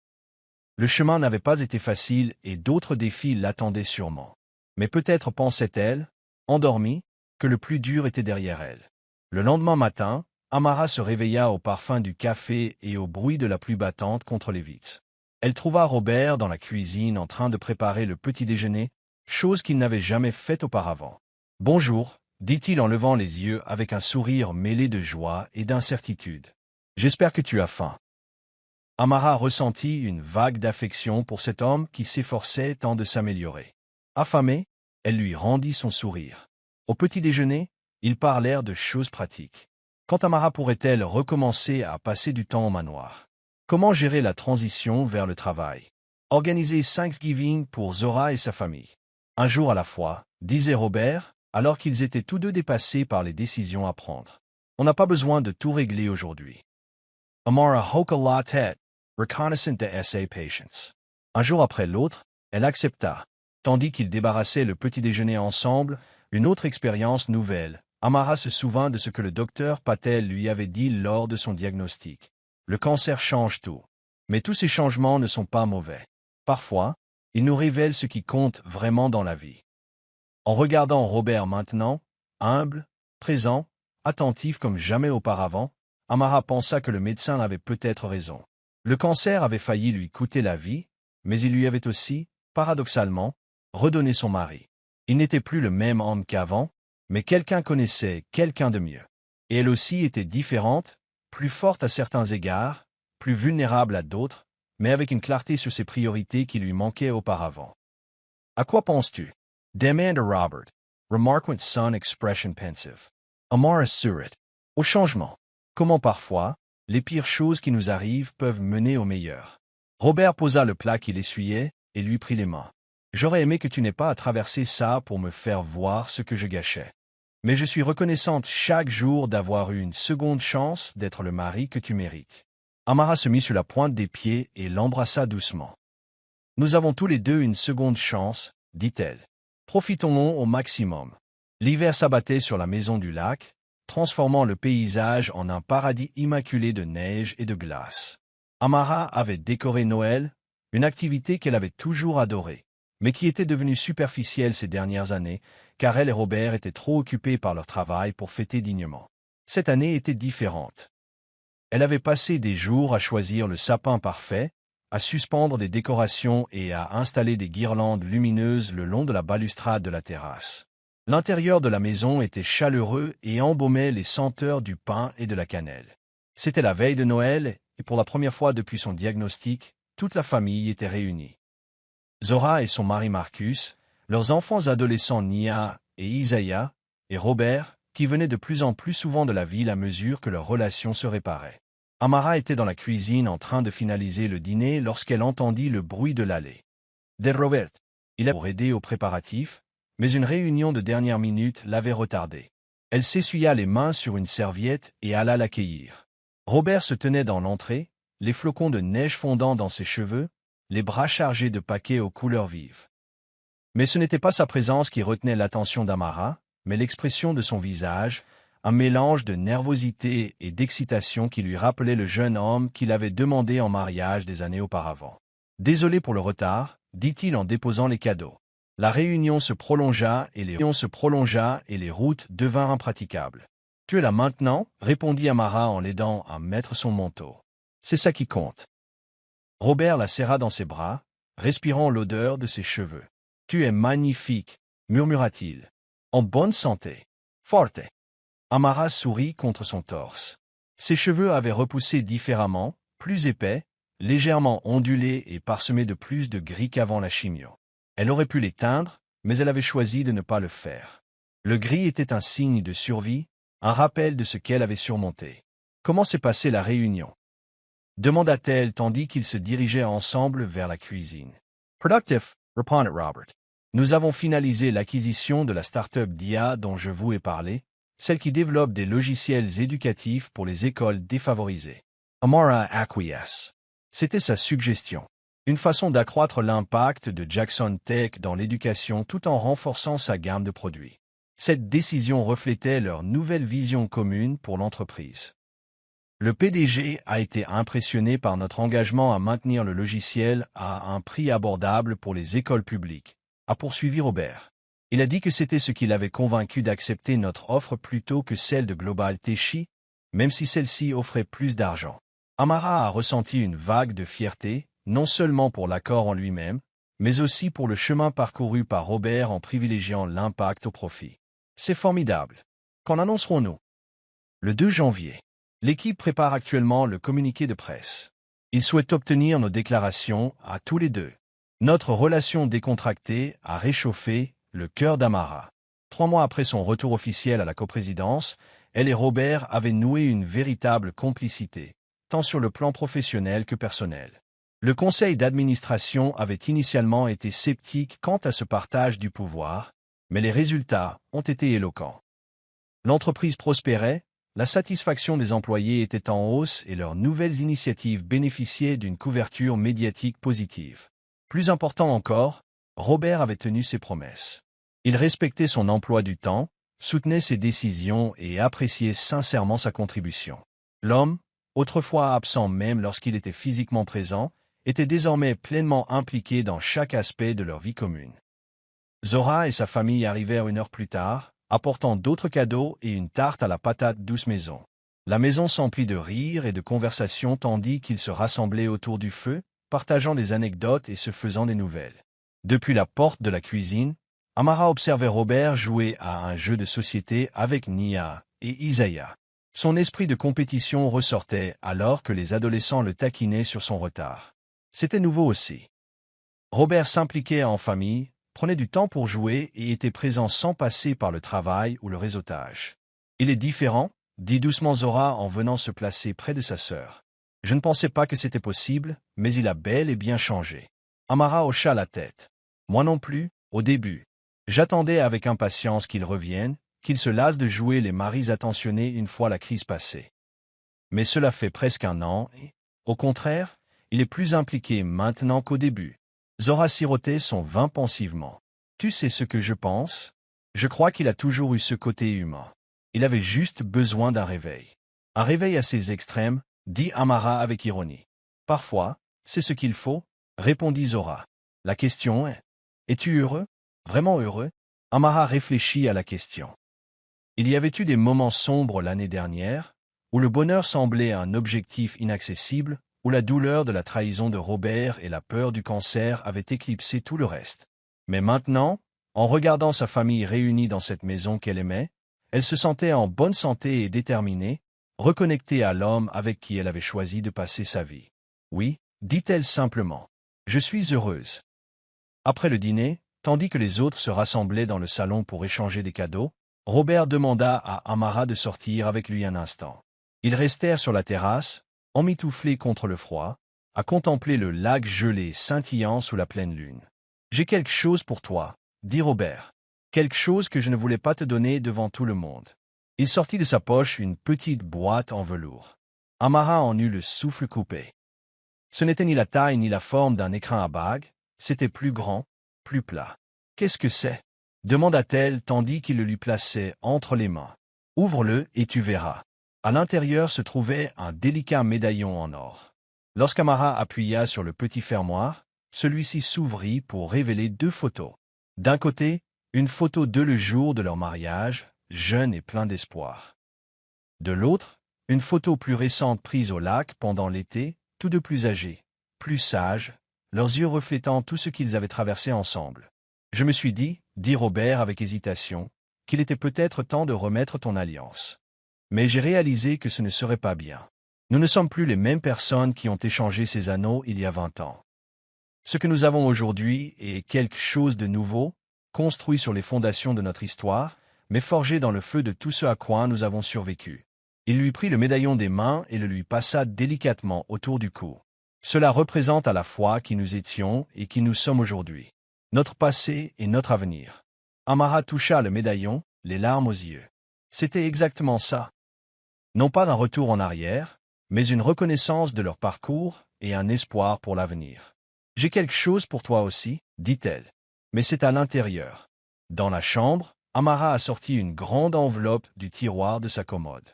Le chemin n'avait pas été facile et d'autres défis l'attendaient sûrement. Mais peut-être pensait-elle, endormie, que le plus dur était derrière elle. Le lendemain matin, Amara se réveilla au parfum du café et au bruit de la pluie battante contre les vitres. Elle trouva Robert dans la cuisine en train de préparer le petit déjeuner, chose qu'il n'avait jamais faite auparavant. « Bonjour », dit-il en levant les yeux avec un sourire mêlé de joie et d'incertitude. « J'espère que tu as faim. » Amara ressentit une vague d'affection pour cet homme qui s'efforçait tant de s'améliorer. Affamée, elle lui rendit son sourire. Au petit déjeuner, ils parlèrent de choses pratiques. Quand Amara pourrait-elle recommencer à passer du temps au manoir? Comment gérer la transition vers le travail? Organiser Thanksgiving pour Zora et sa famille. Un jour à la fois, disait Robert, alors qu'ils étaient tous deux dépassés par les décisions à prendre. On n'a pas besoin de tout régler aujourd'hui. Amara hocha la tête, reconnaissant de sa patience. Un jour après l'autre, elle accepta. Tandis qu'ils débarrassaient le petit déjeuner ensemble, une autre expérience nouvelle. Amara se souvint de ce que le docteur Patel lui avait dit lors de son diagnostic. Le cancer change tout. Mais tous ces changements ne sont pas mauvais. Parfois, ils nous révèlent ce qui compte vraiment dans la vie. En regardant Robert maintenant, humble, présent, attentif comme jamais auparavant, Amara pensa que le médecin avait peut-être raison. Le cancer avait failli lui coûter la vie, mais il lui avait aussi, paradoxalement, redonné son mari. Il n'était plus le même homme qu'avant, mais quelqu'un connaissait quelqu'un de mieux. Et elle aussi était différente, plus forte à certains égards, plus vulnérable à d'autres, mais avec une clarté sur ses priorités qui lui manquaient auparavant. « À quoi penses-tu? » demanda Robert, remarquant son expression pensive. Amara sourit. « Au changement. Comment parfois, les pires choses qui nous arrivent peuvent mener au meilleur. » Robert posa le plat qu'il essuyait et lui prit les mains. « J'aurais aimé que tu n'aies pas à traverser ça pour me faire voir ce que je gâchais. Mais je suis reconnaissante chaque jour d'avoir eu une seconde chance d'être le mari que tu mérites. » Amara se mit sur la pointe des pieds et l'embrassa doucement. « Nous avons tous les deux une seconde chance, dit-elle. Profitons-en au maximum. » L'hiver s'abattait sur la maison du lac, transformant le paysage en un paradis immaculé de neige et de glace. Amara avait décoré Noël, une activité qu'elle avait toujours adorée, mais qui était devenue superficielle ces dernières années, car elle et Robert étaient trop occupés par leur travail pour fêter dignement. Cette année était différente. Elle avait passé des jours à choisir le sapin parfait, à suspendre des décorations et à installer des guirlandes lumineuses le long de la balustrade de la terrasse. L'intérieur de la maison était chaleureux et embaumait les senteurs du pain et de la cannelle. C'était la veille de Noël, et pour la première fois depuis son diagnostic, toute la famille était réunie. Zora et son mari Marcus, leurs enfants adolescents Nia et Isaiah, et Robert, qui venaient de plus en plus souvent de la ville à mesure que leur relation se réparait. Amara était dans la cuisine en train de finaliser le dîner lorsqu'elle entendit le bruit de l'allée. De Robert, il a pour aider aux préparatifs, mais une réunion de dernière minute l'avait retardée. Elle s'essuya les mains sur une serviette et alla l'accueillir. Robert se tenait dans l'entrée, les flocons de neige fondant dans ses cheveux, les bras chargés de paquets aux couleurs vives. Mais ce n'était pas sa présence qui retenait l'attention d'Amara, mais l'expression de son visage, un mélange de nervosité et d'excitation qui lui rappelait le jeune homme qu'il avait demandé en mariage des années auparavant. « Désolé pour le retard, » dit-il en déposant les cadeaux. La réunion se prolongea et les routes devinrent impraticables. « Tu es là maintenant ?» répondit Amara en l'aidant à mettre son manteau. « C'est ça qui compte. » Robert la serra dans ses bras, respirant l'odeur de ses cheveux. « Tu es magnifique, murmura-t-il. En bonne santé. Forte. » Amara sourit contre son torse. Ses cheveux avaient repoussé différemment, plus épais, légèrement ondulés et parsemés de plus de gris qu'avant la chimio. Elle aurait pu les teindre, mais elle avait choisi de ne pas le faire. Le gris était un signe de survie, un rappel de ce qu'elle avait surmonté. Comment s'est passée la réunion? Demanda-t-elle tandis qu'ils se dirigeaient ensemble vers la cuisine. Productive, répondit Robert. Nous avons finalisé l'acquisition de la start-up d'IA dont je vous ai parlé, celle qui développe des logiciels éducatifs pour les écoles défavorisées. Amara acquiesce. C'était sa suggestion. Une façon d'accroître l'impact de Jackson Tech dans l'éducation tout en renforçant sa gamme de produits. Cette décision reflétait leur nouvelle vision commune pour l'entreprise. Le PDG a été impressionné par notre engagement à maintenir le logiciel à un prix abordable pour les écoles publiques, a poursuivi Robert. Il a dit que c'était ce qui l'avait convaincu d'accepter notre offre plutôt que celle de Global Techie, même si celle-ci offrait plus d'argent. Amara a ressenti une vague de fierté, non seulement pour l'accord en lui-même, mais aussi pour le chemin parcouru par Robert en privilégiant l'impact au profit. C'est formidable. Qu'en annoncerons-nous? Le 2 janvier. L'équipe prépare actuellement le communiqué de presse. Il souhaite obtenir nos déclarations à tous les deux. Notre relation décontractée a réchauffé le cœur d'Amara. 3 mois après son retour officiel à la coprésidence, elle et Robert avaient noué une véritable complicité, tant sur le plan professionnel que personnel. Le conseil d'administration avait initialement été sceptique quant à ce partage du pouvoir, mais les résultats ont été éloquents. L'entreprise prospérait, la satisfaction des employés était en hausse et leurs nouvelles initiatives bénéficiaient d'une couverture médiatique positive. Plus important encore, Robert avait tenu ses promesses. Il respectait son emploi du temps, soutenait ses décisions et appréciait sincèrement sa contribution. L'homme, autrefois absent même lorsqu'il était physiquement présent, était désormais pleinement impliqué dans chaque aspect de leur vie commune. Zora et sa famille arrivèrent 1 heure plus tard, apportant d'autres cadeaux et une tarte à la patate douce maison. La maison s'emplit de rires et de conversations tandis qu'ils se rassemblaient autour du feu, partageant des anecdotes et se faisant des nouvelles. Depuis la porte de la cuisine, Amara observait Robert jouer à un jeu de société avec Nia et Isaiah. Son esprit de compétition ressortait alors que les adolescents le taquinaient sur son retard. C'était nouveau aussi. Robert s'impliquait en famille, prenait du temps pour jouer et était présent sans passer par le travail ou le réseautage. Il est différent, dit doucement Zora en venant se placer près de sa sœur. Je ne pensais pas que c'était possible, mais il a bel et bien changé. Amara hocha la tête. Moi non plus, au début. J'attendais avec impatience qu'il revienne, qu'il se lasse de jouer les maris attentionnés une fois la crise passée. Mais cela fait presque 1 an et, au contraire, il est plus impliqué maintenant qu'au début. Zora sirotait son vin pensivement. Tu sais ce que je pense? Je crois qu'il a toujours eu ce côté humain. Il avait juste besoin d'un réveil. Un réveil à ses extrêmes, dit Amara avec ironie. Parfois, c'est ce qu'il faut, répondit Zora. La question est, es-tu heureux? Vraiment heureux? Amara réfléchit à la question. Il y avait eu des moments sombres l'année dernière, où le bonheur semblait un objectif inaccessible, où la douleur de la trahison de Robert et la peur du cancer avaient éclipsé tout le reste. Mais maintenant, en regardant sa famille réunie dans cette maison qu'elle aimait, elle se sentait en bonne santé et déterminée, reconnectée à l'homme avec qui elle avait choisi de passer sa vie. Oui, dit-elle simplement. Je suis heureuse. Après le dîner, tandis que les autres se rassemblaient dans le salon pour échanger des cadeaux, Robert demanda à Amara de sortir avec lui un instant. Ils restèrent sur la terrasse, emmitouflés contre le froid, à contempler le lac gelé scintillant sous la pleine lune. « J'ai quelque chose pour toi, » dit Robert. « Quelque chose que je ne voulais pas te donner devant tout le monde. » Il sortit de sa poche une petite boîte en velours. Amara en eut le souffle coupé. Ce n'était ni la taille ni la forme d'un écrin à bagues, c'était plus grand, plus plat. « Qu'est-ce que c'est » demanda-t-elle tandis qu'il le lui plaçait entre les mains. « Ouvre-le et tu verras. » À l'intérieur se trouvait un délicat médaillon en or. Lorsqu'Amara appuya sur le petit fermoir, celui-ci s'ouvrit pour révéler 2 photos. D'un côté, une photo d'eux le jour de leur mariage, jeune et plein d'espoir. De l'autre, une photo plus récente prise au lac pendant l'été, tous deux plus âgés, plus sages, leurs yeux reflétant tout ce qu'ils avaient traversé ensemble. Je me suis dit Robert avec hésitation, qu'il était peut-être temps de remettre ton alliance. Mais j'ai réalisé que ce ne serait pas bien. Nous ne sommes plus les mêmes personnes qui ont échangé ces anneaux il y a 20 ans. Ce que nous avons aujourd'hui est quelque chose de nouveau, construit sur les fondations de notre histoire, mais forgé dans le feu de tout ce à quoi nous avons survécu. Il lui prit le médaillon des mains et le lui passa délicatement autour du cou. Cela représente à la fois qui nous étions et qui nous sommes aujourd'hui. Notre passé et notre avenir. Amara toucha le médaillon, les larmes aux yeux. C'était exactement ça. Non pas un retour en arrière, mais une reconnaissance de leur parcours et un espoir pour l'avenir. « J'ai quelque chose pour toi aussi, dit-elle. Mais c'est à l'intérieur. » Dans la chambre, Amara a sorti une grande enveloppe du tiroir de sa commode.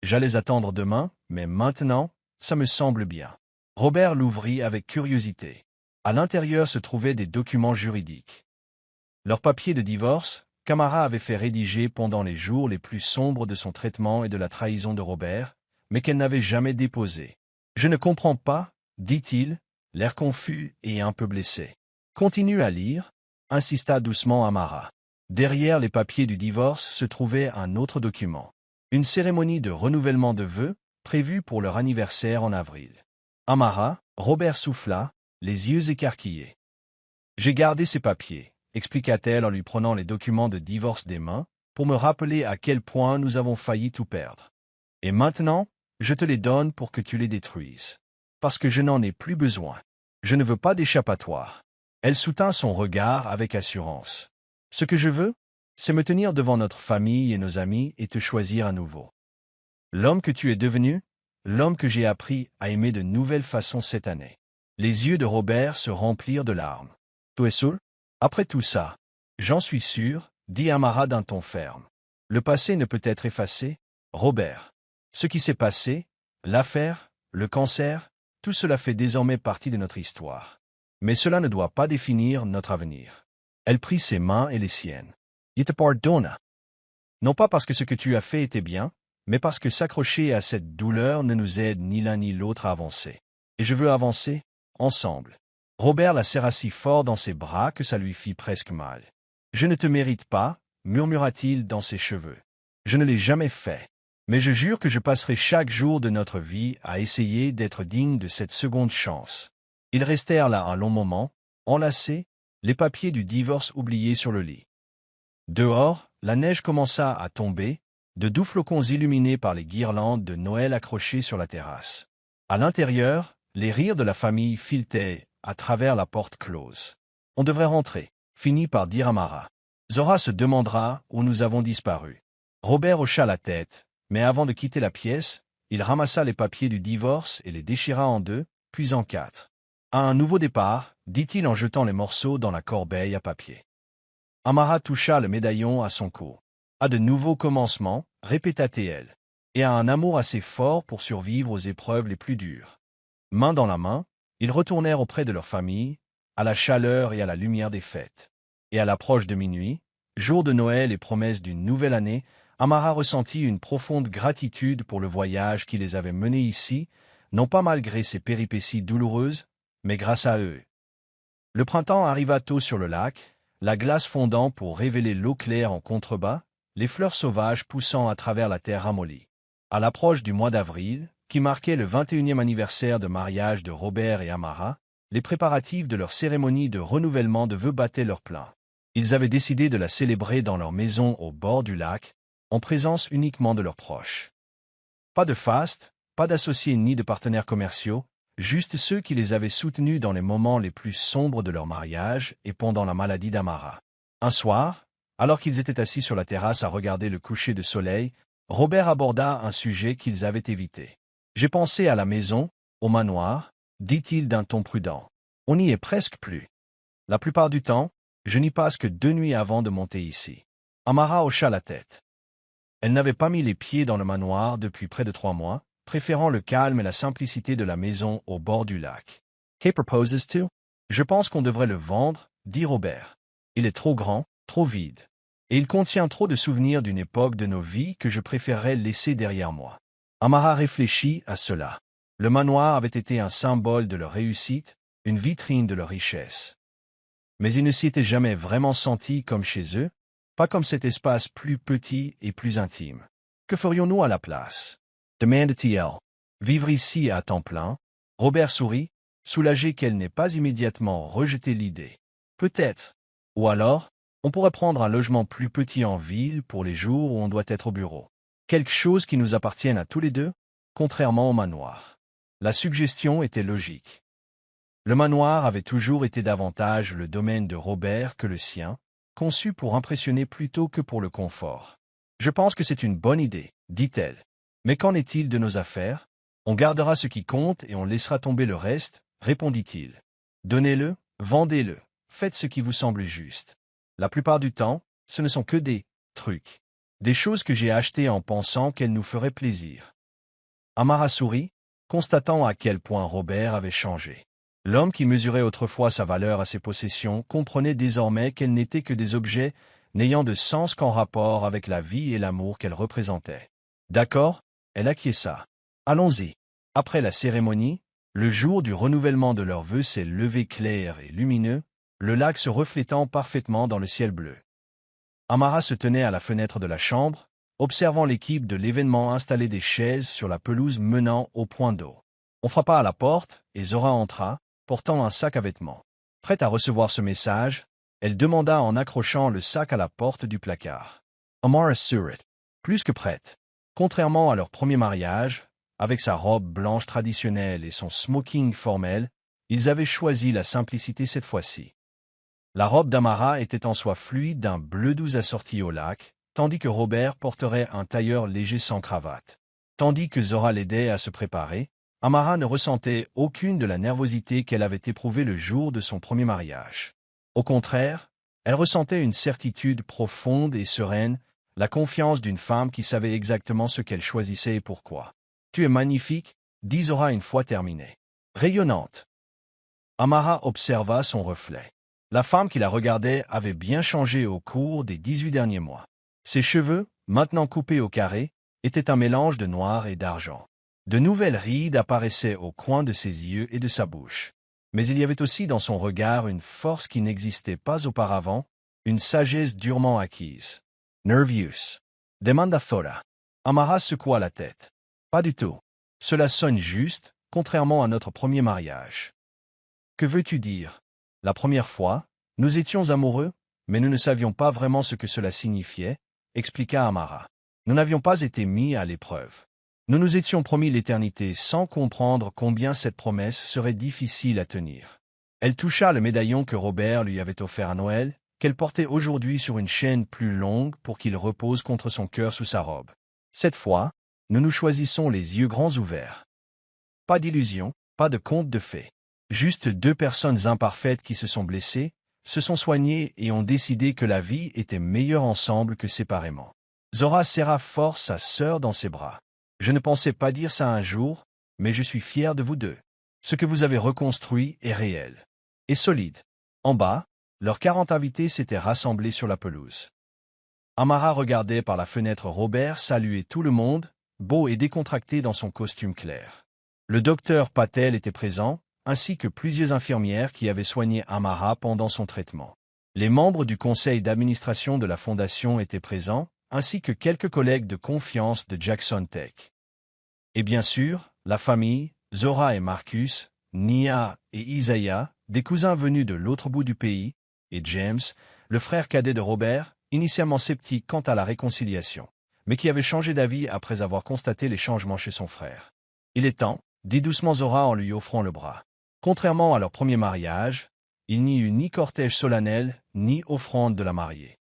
J'allais attendre demain, mais maintenant, ça me semble bien. Robert l'ouvrit avec curiosité. À l'intérieur se trouvaient des documents juridiques. Leur papier de divorce, qu'Amara avait fait rédiger pendant les jours les plus sombres de son traitement et de la trahison de Robert, mais qu'elle n'avait jamais déposé. « Je ne comprends pas, dit-il, l'air confus et un peu blessé. « Continue à lire, insista doucement Amara. Derrière les papiers du divorce se trouvait un autre document. Une cérémonie de renouvellement de vœux, prévue pour leur anniversaire en avril. Amara, Robert souffla, les yeux écarquillés. « J'ai gardé ces papiers, expliqua-t-elle en lui prenant les documents de divorce des mains, pour me rappeler à quel point nous avons failli tout perdre. Et maintenant, je te les donne pour que tu les détruises. Parce que je n'en ai plus besoin. Je ne veux pas d'échappatoire. » Elle soutint son regard avec assurance. « Ce que je veux, c'est me tenir devant notre famille et nos amis et te choisir à nouveau. L'homme que tu es devenu, l'homme que j'ai appris à aimer de nouvelles façons cette année. » Les yeux de Robert se remplirent de larmes. « Tu es sûr? Après tout ça, j'en suis sûr, dit Amara d'un ton ferme. Le passé ne peut être effacé, Robert. Ce qui s'est passé, l'affaire, le cancer, tout cela fait désormais partie de notre histoire. Mais cela ne doit pas définir notre avenir. » Elle prit ses mains et les siennes. « Il te pardonna. Non pas parce que ce que tu as fait était bien, mais parce que s'accrocher à cette douleur ne nous aide ni l'un ni l'autre à avancer. Et je veux avancer, ensemble. » Robert la serra si fort dans ses bras que ça lui fit presque mal. « Je ne te mérite pas, murmura-t-il dans ses cheveux. Je ne l'ai jamais fait. Mais je jure que je passerai chaque jour de notre vie à essayer d'être digne de cette seconde chance. » Ils restèrent là un long moment, enlacés, les papiers du divorce oubliés sur le lit. Dehors, la neige commença à tomber, de doux flocons illuminés par les guirlandes de Noël accrochées sur la terrasse. À l'intérieur, les rires de la famille filetaient à travers la porte close. « On devrait rentrer, » finit par dire Amara. « Zora se demandera où nous avons disparu. » Robert hocha la tête, mais avant de quitter la pièce, il ramassa les papiers du divorce et les déchira en deux, puis en quatre. « À un nouveau départ, » dit-il en jetant les morceaux dans la corbeille à papier. Amara toucha le médaillon à son cou. « À de nouveaux commencements, » répéta-t-elle, « et à un amour assez fort pour survivre aux épreuves les plus dures. » Main dans la main, ils retournèrent auprès de leur famille, à la chaleur et à la lumière des fêtes. Et à l'approche de minuit, jour de Noël et promesse d'une nouvelle année, Amara ressentit une profonde gratitude pour le voyage qui les avait menés ici, non pas malgré ses péripéties douloureuses, mais grâce à eux. Le printemps arriva tôt sur le lac, la glace fondant pour révéler l'eau claire en contrebas, les fleurs sauvages poussant à travers la terre ramollie. À l'approche du mois d'avril, qui marquait le 21e anniversaire de mariage de Robert et Amara, les préparatifs de leur cérémonie de renouvellement de vœux battaient leur plein. Ils avaient décidé de la célébrer dans leur maison au bord du lac, en présence uniquement de leurs proches. Pas de faste, pas d'associés ni de partenaires commerciaux, juste ceux qui les avaient soutenus dans les moments les plus sombres de leur mariage et pendant la maladie d'Amara. Un soir, alors qu'ils étaient assis sur la terrasse à regarder le coucher de soleil, Robert aborda un sujet qu'ils avaient évité. « J'ai pensé à la maison, au manoir, » dit-il d'un ton prudent. « On n'y est presque plus. La plupart du temps, je n'y passe que 2 nuits avant de monter ici. » Amara hocha la tête. Elle n'avait pas mis les pieds dans le manoir depuis près de 3 mois, préférant le calme et la simplicité de la maison au bord du lac. « Que proposes-tu? » « Je pense qu'on devrait le vendre, » dit Robert. « Il est trop grand, trop vide. Et il contient trop de souvenirs d'une époque de nos vies que je préférerais laisser derrière moi. » Amara réfléchit à cela. Le manoir avait été un symbole de leur réussite, une vitrine de leur richesse. Mais ils ne s'y étaient jamais vraiment sentis comme chez eux, pas comme cet espace plus petit et plus intime. « Que ferions-nous à la place? » demanda-t-elle. « Vivre ici à temps plein? » Robert sourit, soulagé qu'elle n'ait pas immédiatement rejeté l'idée. « Peut-être. Ou alors, on pourrait prendre un logement plus petit en ville pour les jours où on doit être au bureau. » Quelque chose qui nous appartienne à tous les deux, contrairement au manoir. La suggestion était logique. Le manoir avait toujours été davantage le domaine de Robert que le sien, conçu pour impressionner plutôt que pour le confort. Je pense que c'est une bonne idée, dit-elle. Mais qu'en est-il de nos affaires? On gardera ce qui compte et on laissera tomber le reste, répondit-il. Donnez-le, vendez-le, faites ce qui vous semble juste. La plupart du temps, ce ne sont que des trucs. Des choses que j'ai achetées en pensant qu'elles nous feraient plaisir. Amara sourit, constatant à quel point Robert avait changé. L'homme qui mesurait autrefois sa valeur à ses possessions comprenait désormais qu'elles n'étaient que des objets n'ayant de sens qu'en rapport avec la vie et l'amour qu'elles représentaient. D'accord, elle acquiesça. Allons-y. Après la cérémonie, le jour du renouvellement de leurs vœux s'est levé clair et lumineux, le lac se reflétant parfaitement dans le ciel bleu. Amara se tenait à la fenêtre de la chambre, observant l'équipe de l'événement installer des chaises sur la pelouse menant au point d'eau. On frappa à la porte, et Zora entra, portant un sac à vêtements. Prête à recevoir ce message, elle demanda en accrochant le sac à la porte du placard. Amara sourit. Plus que prête. Contrairement à leur premier mariage, avec sa robe blanche traditionnelle et son smoking formel, ils avaient choisi la simplicité cette fois-ci. La robe d'Amara était en soie fluide d'un bleu doux assorti au lac, tandis que Robert porterait un tailleur léger sans cravate. Tandis que Zora l'aidait à se préparer, Amara ne ressentait aucune de la nervosité qu'elle avait éprouvée le jour de son premier mariage. Au contraire, elle ressentait une certitude profonde et sereine, la confiance d'une femme qui savait exactement ce qu'elle choisissait et pourquoi. « Tu es magnifique », dit Zora une fois terminée. Rayonnante. Amara observa son reflet. La femme qui la regardait avait bien changé au cours des 18 derniers mois. Ses cheveux, maintenant coupés au carré, étaient un mélange de noir et d'argent. De nouvelles rides apparaissaient au coin de ses yeux et de sa bouche. Mais il y avait aussi dans son regard une force qui n'existait pas auparavant, une sagesse durement acquise. « Nervous » demanda Zora. Amara secoua la tête. « Pas du tout. Cela sonne juste, contrairement à notre premier mariage. »« Que veux-tu dire ? La première fois, nous étions amoureux, mais nous ne savions pas vraiment ce que cela signifiait, » expliqua Amara. « Nous n'avions pas été mis à l'épreuve. Nous nous étions promis l'éternité sans comprendre combien cette promesse serait difficile à tenir. » Elle toucha le médaillon que Robert lui avait offert à Noël, qu'elle portait aujourd'hui sur une chaîne plus longue pour qu'il repose contre son cœur sous sa robe. « Cette fois, nous nous choisissons les yeux grands ouverts. Pas d'illusion, pas de conte de fées. Juste deux personnes imparfaites qui se sont blessées, se sont soignées et ont décidé que la vie était meilleure ensemble que séparément. » Zora serra fort sa sœur dans ses bras. « Je ne pensais pas dire ça un jour, mais je suis fier de vous deux. Ce que vous avez reconstruit est réel. Et solide. » En bas, leurs 40 invités s'étaient rassemblés sur la pelouse. Amara regardait par la fenêtre Robert saluer tout le monde, beau et décontracté dans son costume clair. Le docteur Patel était présent, ainsi que plusieurs infirmières qui avaient soigné Amara pendant son traitement. Les membres du conseil d'administration de la fondation étaient présents, ainsi que quelques collègues de confiance de Jackson Tech. Et bien sûr, la famille, Zora et Marcus, Nia et Isaiah, des cousins venus de l'autre bout du pays, et James, le frère cadet de Robert, initialement sceptique quant à la réconciliation, mais qui avait changé d'avis après avoir constaté les changements chez son frère. « Il est temps », dit doucement Zora en lui offrant le bras. Contrairement à leur premier mariage, il n'y eut ni cortège solennel, ni offrande de la mariée.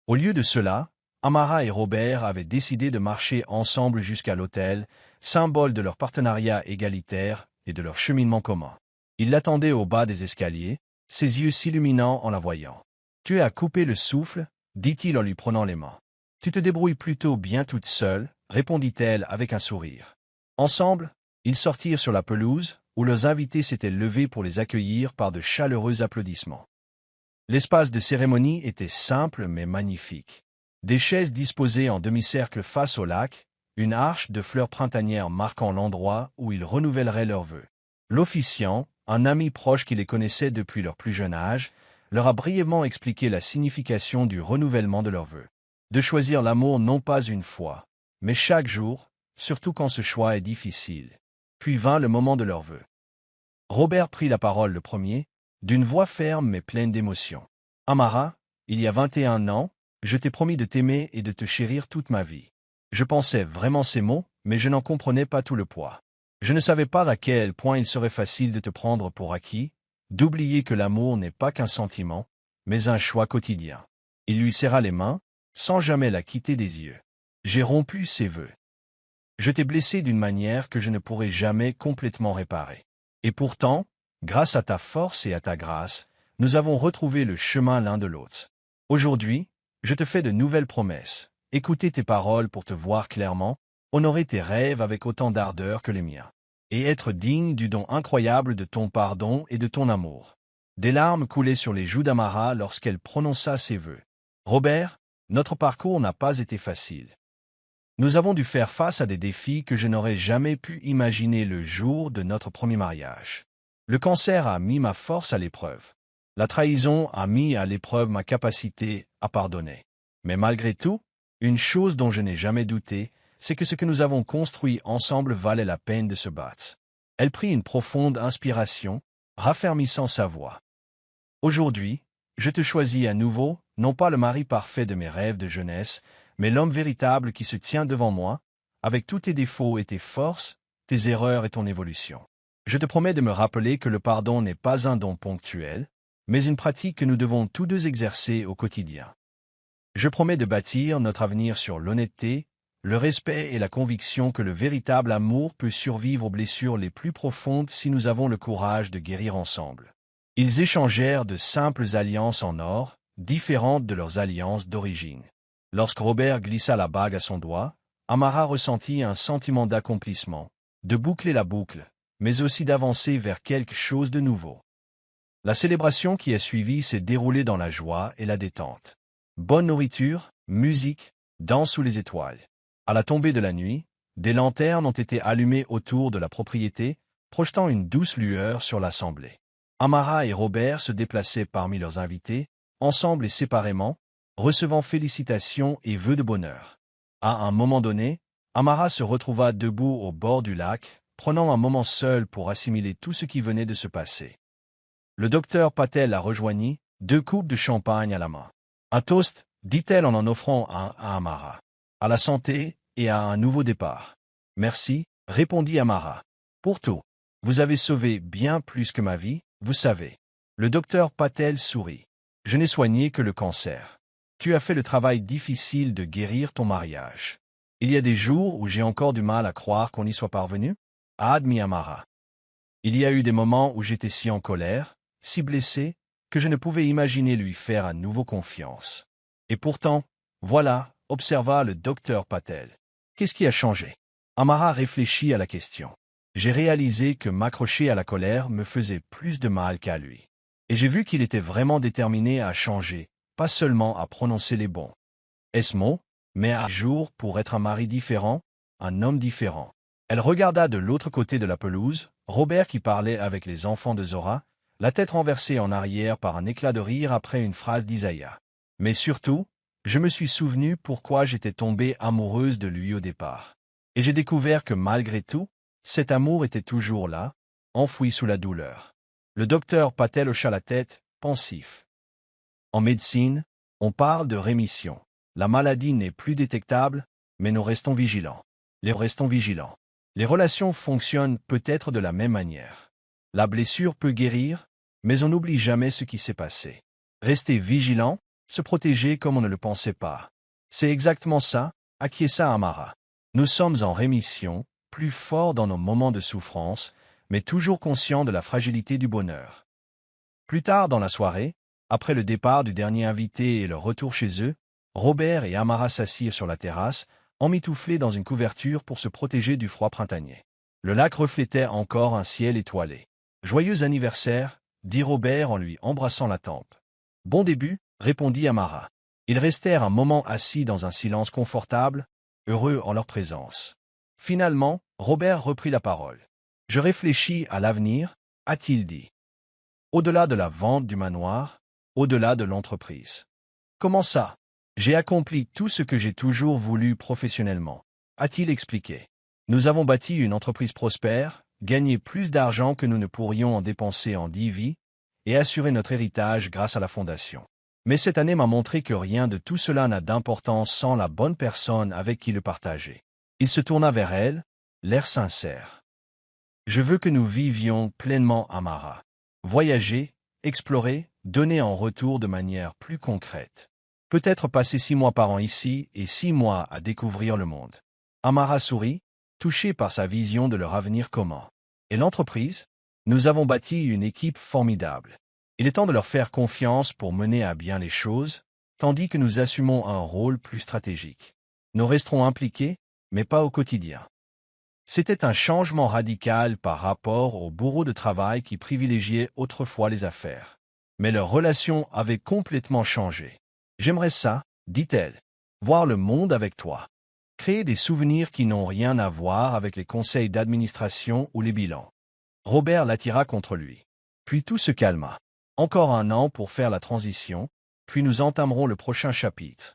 Au lieu de cela, Amara et Robert avaient décidé de marcher ensemble jusqu'à l'autel, symbole de leur partenariat égalitaire et de leur cheminement commun. Il l'attendait au bas des escaliers, ses yeux s'illuminant en la voyant. « Tu es à couper le souffle » dit-il en lui prenant les mains. « Tu te débrouilles plutôt bien toute seule » répondit-elle avec un sourire. Ensemble, ils sortirent sur la pelouse, où leurs invités s'étaient levés pour les accueillir par de chaleureux applaudissements. L'espace de cérémonie était simple mais magnifique. Des chaises disposées en demi-cercle face au lac, une arche de fleurs printanières marquant l'endroit où ils renouvelleraient leurs vœux. L'officiant, un ami proche qui les connaissait depuis leur plus jeune âge, leur a brièvement expliqué la signification du renouvellement de leurs vœux. De choisir l'amour non pas une fois, mais chaque jour, surtout quand ce choix est difficile. Puis vint le moment de leurs vœux. Robert prit la parole le premier, d'une voix ferme mais pleine d'émotion. « Amara, il y a 21 ans, je t'ai promis de t'aimer et de te chérir toute ma vie. Je pensais vraiment ces mots, mais je n'en comprenais pas tout le poids. Je ne savais pas à quel point il serait facile de te prendre pour acquis, d'oublier que l'amour n'est pas qu'un sentiment, mais un choix quotidien. Il lui serra les mains, sans jamais la quitter des yeux. J'ai rompu ses vœux. Je t'ai blessé d'une manière que je ne pourrai jamais complètement réparer. Et pourtant, grâce à ta force et à ta grâce, nous avons retrouvé le chemin l'un de l'autre. Aujourd'hui, je te fais de nouvelles promesses. Écouter tes paroles pour te voir clairement, honorer tes rêves avec autant d'ardeur que les miens, et être digne du don incroyable de ton pardon et de ton amour. Des larmes coulaient sur les joues d'Amara lorsqu'elle prononça ses vœux. Robert, notre parcours n'a pas été facile. Nous avons dû faire face à des défis que je n'aurais jamais pu imaginer le jour de notre premier mariage. Le cancer a mis ma force à l'épreuve. La trahison a mis à l'épreuve ma capacité à pardonner. Mais malgré tout, une chose dont je n'ai jamais douté, c'est que ce que nous avons construit ensemble valait la peine de se battre. Elle prit une profonde inspiration, raffermissant sa voix. Aujourd'hui, je te choisis à nouveau, non pas le mari parfait de mes rêves de jeunesse, mais l'homme véritable qui se tient devant moi, avec tous tes défauts et tes forces, tes erreurs et ton évolution. Je te promets de me rappeler que le pardon n'est pas un don ponctuel, mais une pratique que nous devons tous deux exercer au quotidien. Je promets de bâtir notre avenir sur l'honnêteté, le respect et la conviction que le véritable amour peut survivre aux blessures les plus profondes si nous avons le courage de guérir ensemble. Ils échangèrent de simples alliances en or, différentes de leurs alliances d'origine. Lorsque Robert glissa la bague à son doigt, Amara ressentit un sentiment d'accomplissement, de boucler la boucle, mais aussi d'avancer vers quelque chose de nouveau. La célébration qui a suivi s'est déroulée dans la joie et la détente. Bonne nourriture, musique, danse sous les étoiles. À la tombée de la nuit, des lanternes ont été allumées autour de la propriété, projetant une douce lueur sur l'assemblée. Amara et Robert se déplaçaient parmi leurs invités, ensemble et séparément, recevant félicitations et vœux de bonheur. À un moment donné, Amara se retrouva debout au bord du lac, prenant un moment seul pour assimiler tout ce qui venait de se passer. Le docteur Patel la rejoignit, 2 coupes de champagne à la main. Un toast, dit-elle en offrant un à Amara. À la santé et à un nouveau départ. Merci, répondit Amara. Pour tout. Vous avez sauvé bien plus que ma vie, vous savez. Le docteur Patel sourit. Je n'ai soigné que le cancer. Tu as fait le travail difficile de guérir ton mariage. Il y a des jours où j'ai encore du mal à croire qu'on y soit parvenu, a admis Amara. Il y a eu des moments où j'étais si en colère, si blessé, que je ne pouvais imaginer lui faire à nouveau confiance. Et pourtant, voilà, observa le docteur Patel. Qu'est-ce qui a changé? Amara réfléchit à la question. J'ai réalisé que m'accrocher à la colère me faisait plus de mal qu'à lui. Et j'ai vu qu'il était vraiment déterminé à changer, pas seulement à prononcer les bons mots, mais à jour pour être un mari différent, un homme différent. Elle regarda de l'autre côté de la pelouse, Robert qui parlait avec les enfants de Zora, la tête renversée en arrière par un éclat de rire après une phrase d'Isaiah. Mais surtout, je me suis souvenu pourquoi j'étais tombée amoureuse de lui au départ. Et j'ai découvert que malgré tout, cet amour était toujours là, enfoui sous la douleur. Le docteur Patel hocha la tête, pensif. En médecine, on parle de rémission. La maladie n'est plus détectable, mais nous restons vigilants. Les relations fonctionnent peut-être de la même manière. La blessure peut guérir, mais on n'oublie jamais ce qui s'est passé. Rester vigilant, se protéger comme on ne le pensait pas. C'est exactement ça, acquiesça Amara. Nous sommes en rémission, plus forts dans nos moments de souffrance, mais toujours conscients de la fragilité du bonheur. Plus tard dans la soirée, après le départ du dernier invité et leur retour chez eux, Robert et Amara s'assirent sur la terrasse, emmitouflés dans une couverture pour se protéger du froid printanier. Le lac reflétait encore un ciel étoilé. « Joyeux anniversaire !» dit Robert en lui embrassant la tempe. « Bon début !» répondit Amara. Ils restèrent un moment assis dans un silence confortable, heureux en leur présence. Finalement, Robert reprit la parole. « Je réfléchis à l'avenir, a-t-il dit. Au-delà de la vente du manoir, au-delà de l'entreprise. Comment ça? J'ai accompli tout ce que j'ai toujours voulu professionnellement, a-t-il expliqué. Nous avons bâti une entreprise prospère, gagné plus d'argent que nous ne pourrions en dépenser en 10 vies, et assuré notre héritage grâce à la fondation. Mais cette année m'a montré que rien de tout cela n'a d'importance sans la bonne personne avec qui le partager. Il se tourna vers elle, l'air sincère. Je veux que nous vivions pleinement Amara. Voyager, explorer, donner en retour de manière plus concrète. Peut-être passer 6 mois par an ici et 6 mois à découvrir le monde. Amara sourit, touché par sa vision de leur avenir commun. Et l'entreprise? Nous avons bâti une équipe formidable. Il est temps de leur faire confiance pour mener à bien les choses, tandis que nous assumons un rôle plus stratégique. Nous resterons impliqués, mais pas au quotidien. C'était un changement radical par rapport au bourreau de travail qui privilégiait autrefois les affaires. Mais leur relation avait complètement changé. J'aimerais ça, dit-elle, voir le monde avec toi. Créer des souvenirs qui n'ont rien à voir avec les conseils d'administration ou les bilans. Robert l'attira contre lui. Puis tout se calma. Encore 1 an pour faire la transition, puis nous entamerons le prochain chapitre.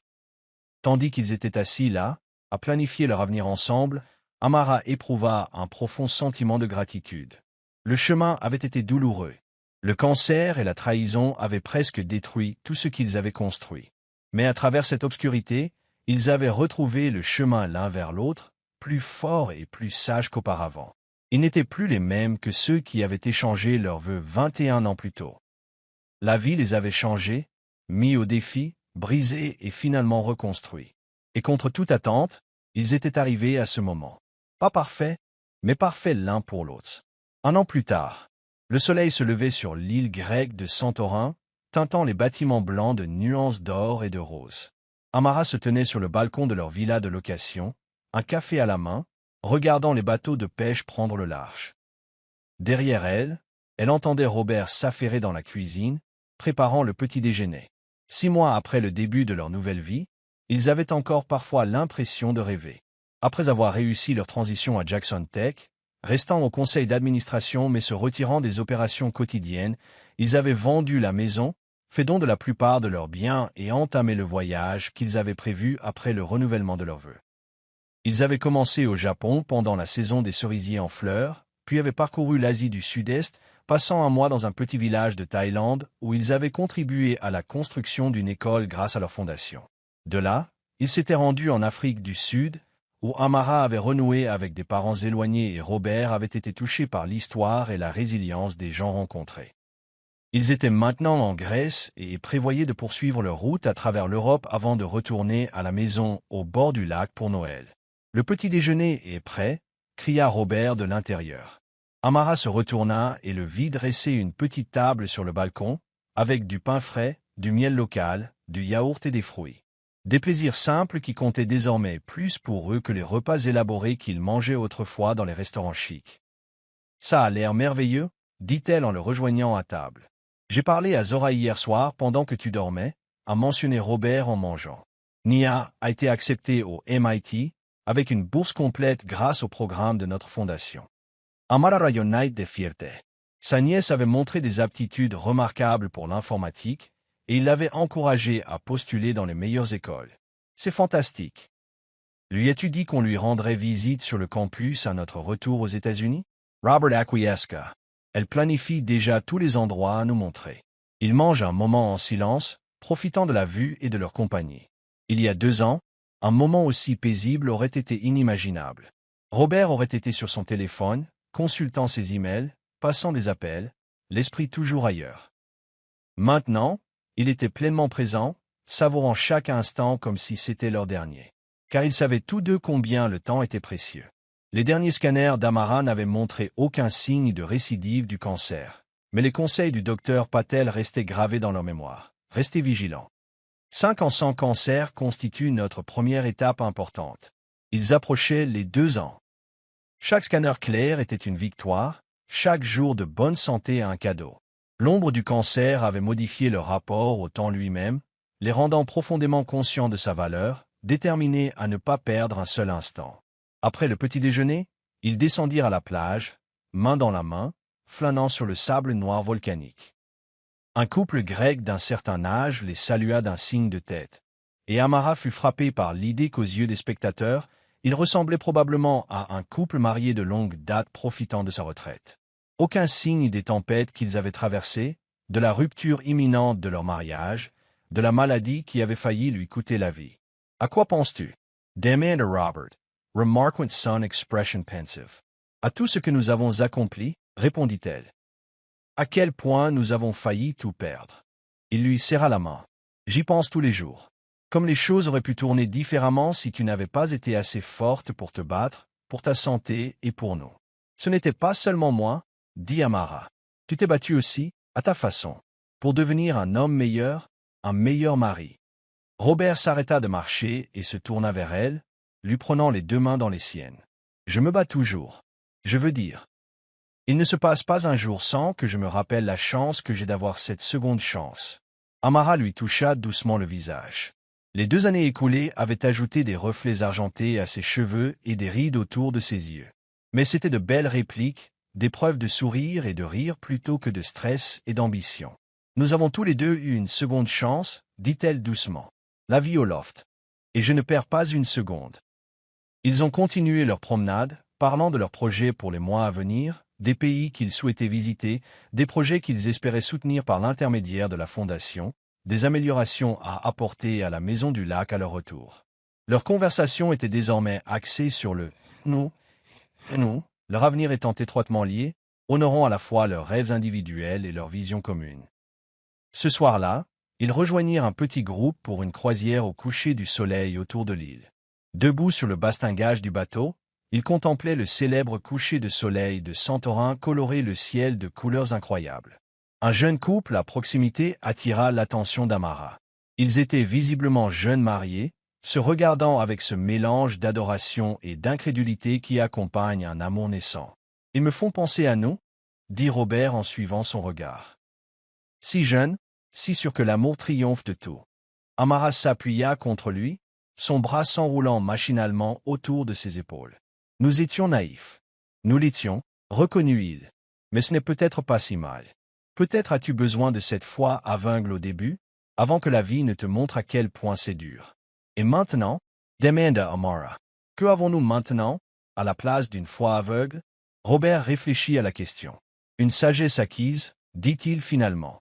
Tandis qu'ils étaient assis là, à planifier leur avenir ensemble, Amara éprouva un profond sentiment de gratitude. Le chemin avait été douloureux. Le cancer et la trahison avaient presque détruit tout ce qu'ils avaient construit. Mais à travers cette obscurité, ils avaient retrouvé le chemin l'un vers l'autre, plus forts et plus sages qu'auparavant. Ils n'étaient plus les mêmes que ceux qui avaient échangé leurs vœux 21 ans plus tôt. La vie les avait changés, mis au défi, brisés et finalement reconstruits. Et contre toute attente, ils étaient arrivés à ce moment. Pas parfaits, mais parfaits l'un pour l'autre. 1 an plus tard, le soleil se levait sur l'île grecque de Santorin, teintant les bâtiments blancs de nuances d'or et de rose. Amara se tenait sur le balcon de leur villa de location, un café à la main, regardant les bateaux de pêche prendre le large. Derrière elle, elle entendait Robert s'affairer dans la cuisine, préparant le petit déjeuner. 6 mois après le début de leur nouvelle vie, ils avaient encore parfois l'impression de rêver. Après avoir réussi leur transition à Jackson Tech, restant au conseil d'administration mais se retirant des opérations quotidiennes, ils avaient vendu la maison, fait don de la plupart de leurs biens et entamé le voyage qu'ils avaient prévu après le renouvellement de leurs vœux. Ils avaient commencé au Japon pendant la saison des cerisiers en fleurs, puis avaient parcouru l'Asie du Sud-Est, passant 1 mois dans un petit village de Thaïlande où ils avaient contribué à la construction d'une école grâce à leur fondation. De là, ils s'étaient rendus en Afrique du Sud, où Amara avait renoué avec des parents éloignés et Robert avait été touché par l'histoire et la résilience des gens rencontrés. Ils étaient maintenant en Grèce et prévoyaient de poursuivre leur route à travers l'Europe avant de retourner à la maison au bord du lac pour Noël. « Le petit déjeuner est prêt », cria Robert de l'intérieur. Amara se retourna et le vit dresser une petite table sur le balcon, avec du pain frais, du miel local, du yaourt et des fruits. Des plaisirs simples qui comptaient désormais plus pour eux que les repas élaborés qu'ils mangeaient autrefois dans les restaurants chics. « Ça a l'air merveilleux, » dit-elle en le rejoignant à table. « J'ai parlé à Zora hier soir pendant que tu dormais, » a mentionné Robert en mangeant. Nia a été acceptée au MIT, avec une bourse complète grâce au programme de notre fondation. Amara rayonnait de fierté. Sa nièce avait montré des aptitudes remarquables pour l'informatique, et il l'avait encouragée à postuler dans les meilleures écoles. C'est fantastique. Lui as-tu dit qu'on lui rendrait visite sur le campus à notre retour aux États-Unis? Robert acquiesça. Elle planifie déjà tous les endroits à nous montrer. Ils mangent un moment en silence, profitant de la vue et de leur compagnie. Il y a 2 ans, un moment aussi paisible aurait été inimaginable. Robert aurait été sur son téléphone, consultant ses emails, passant des appels, l'esprit toujours ailleurs. Maintenant, il était pleinement présent, savourant chaque instant comme si c'était leur dernier. Car ils savaient tous deux combien le temps était précieux. Les derniers scanners d'Amara n'avaient montré aucun signe de récidive du cancer. Mais les conseils du docteur Patel restaient gravés dans leur mémoire. Restez vigilants. 5 ans sans cancer constituent notre première étape importante. Ils approchaient les 2 ans. Chaque scanner clair était une victoire, chaque jour de bonne santé un cadeau. L'ombre du cancer avait modifié leur rapport au temps lui-même, les rendant profondément conscients de sa valeur, déterminés à ne pas perdre un seul instant. Après le petit déjeuner, ils descendirent à la plage, main dans la main, flânant sur le sable noir volcanique. Un couple grec d'un certain âge les salua d'un signe de tête, et Amara fut frappé par l'idée qu'aux yeux des spectateurs, il ressemblait probablement à un couple marié de longue date profitant de sa retraite. Aucun signe des tempêtes qu'ils avaient traversées, de la rupture imminente de leur mariage, de la maladie qui avait failli lui coûter la vie. À quoi penses-tu? Demanda Robert, remarque with son expression pensive. À tout ce que nous avons accompli, répondit-elle. À quel point nous avons failli tout perdre. Il lui serra la main. J'y pense tous les jours. Comme les choses auraient pu tourner différemment si tu n'avais pas été assez forte pour te battre, pour ta santé et pour nous. Ce n'était pas seulement moi, dit Amara. Tu t'es battu aussi, à ta façon, pour devenir un homme meilleur, un meilleur mari. Robert s'arrêta de marcher et se tourna vers elle, lui prenant les deux mains dans les siennes. Je me bats toujours. Je veux dire. Il ne se passe pas un jour sans que je me rappelle la chance que j'ai d'avoir cette seconde chance. Amara lui toucha doucement le visage. Les 2 années écoulées avaient ajouté des reflets argentés à ses cheveux et des rides autour de ses yeux. Mais c'étaient de belles répliques, des preuves de sourire et de rire plutôt que de stress et d'ambition. Nous avons tous les deux eu une seconde chance, dit-elle doucement. La vie au loft. Et je ne perds pas une seconde. Ils ont continué leur promenade, parlant de leurs projets pour les mois à venir, des pays qu'ils souhaitaient visiter, des projets qu'ils espéraient soutenir par l'intermédiaire de la Fondation, des améliorations à apporter à la Maison du Lac à leur retour. Leur conversation était désormais axée sur le « nous », leur avenir étant étroitement lié, honorant à la fois leurs rêves individuels et leurs visions communes. Ce soir-là, ils rejoignirent un petit groupe pour une croisière au coucher du soleil autour de l'île. Debout sur le bastingage du bateau, ils contemplaient le célèbre coucher de soleil de Santorin colorer le ciel de couleurs incroyables. Un jeune couple à proximité attira l'attention d'Amara. Ils étaient visiblement jeunes mariés, se regardant avec ce mélange d'adoration et d'incrédulité qui accompagne un amour naissant. « Ils me font penser à nous » dit Robert en suivant son regard. Si jeune, si sûr que l'amour triomphe de tout. Amara s'appuya contre lui, son bras s'enroulant machinalement autour de ses épaules. Nous étions naïfs. Nous l'étions, reconnut-il. Mais ce n'est peut-être pas si mal. Peut-être as-tu besoin de cette foi aveugle au début, avant que la vie ne te montre à quel point c'est dur. Et maintenant, demanda Amara. Que avons-nous maintenant, à la place d'une foi aveugle? Robert réfléchit à la question. Une sagesse acquise, dit-il finalement.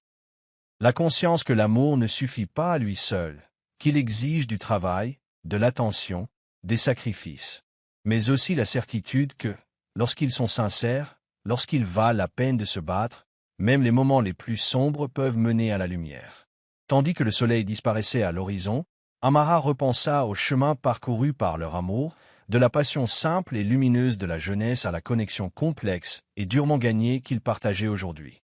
La conscience que l'amour ne suffit pas à lui seul, qu'il exige du travail, de l'attention, des sacrifices. Mais aussi la certitude que, lorsqu'ils sont sincères, lorsqu'il valent la peine de se battre, même les moments les plus sombres peuvent mener à la lumière. Tandis que le soleil disparaissait à l'horizon, Amara repensa au chemin parcouru par leur amour, de la passion simple et lumineuse de la jeunesse à la connexion complexe et durement gagnée qu'ils partageaient aujourd'hui.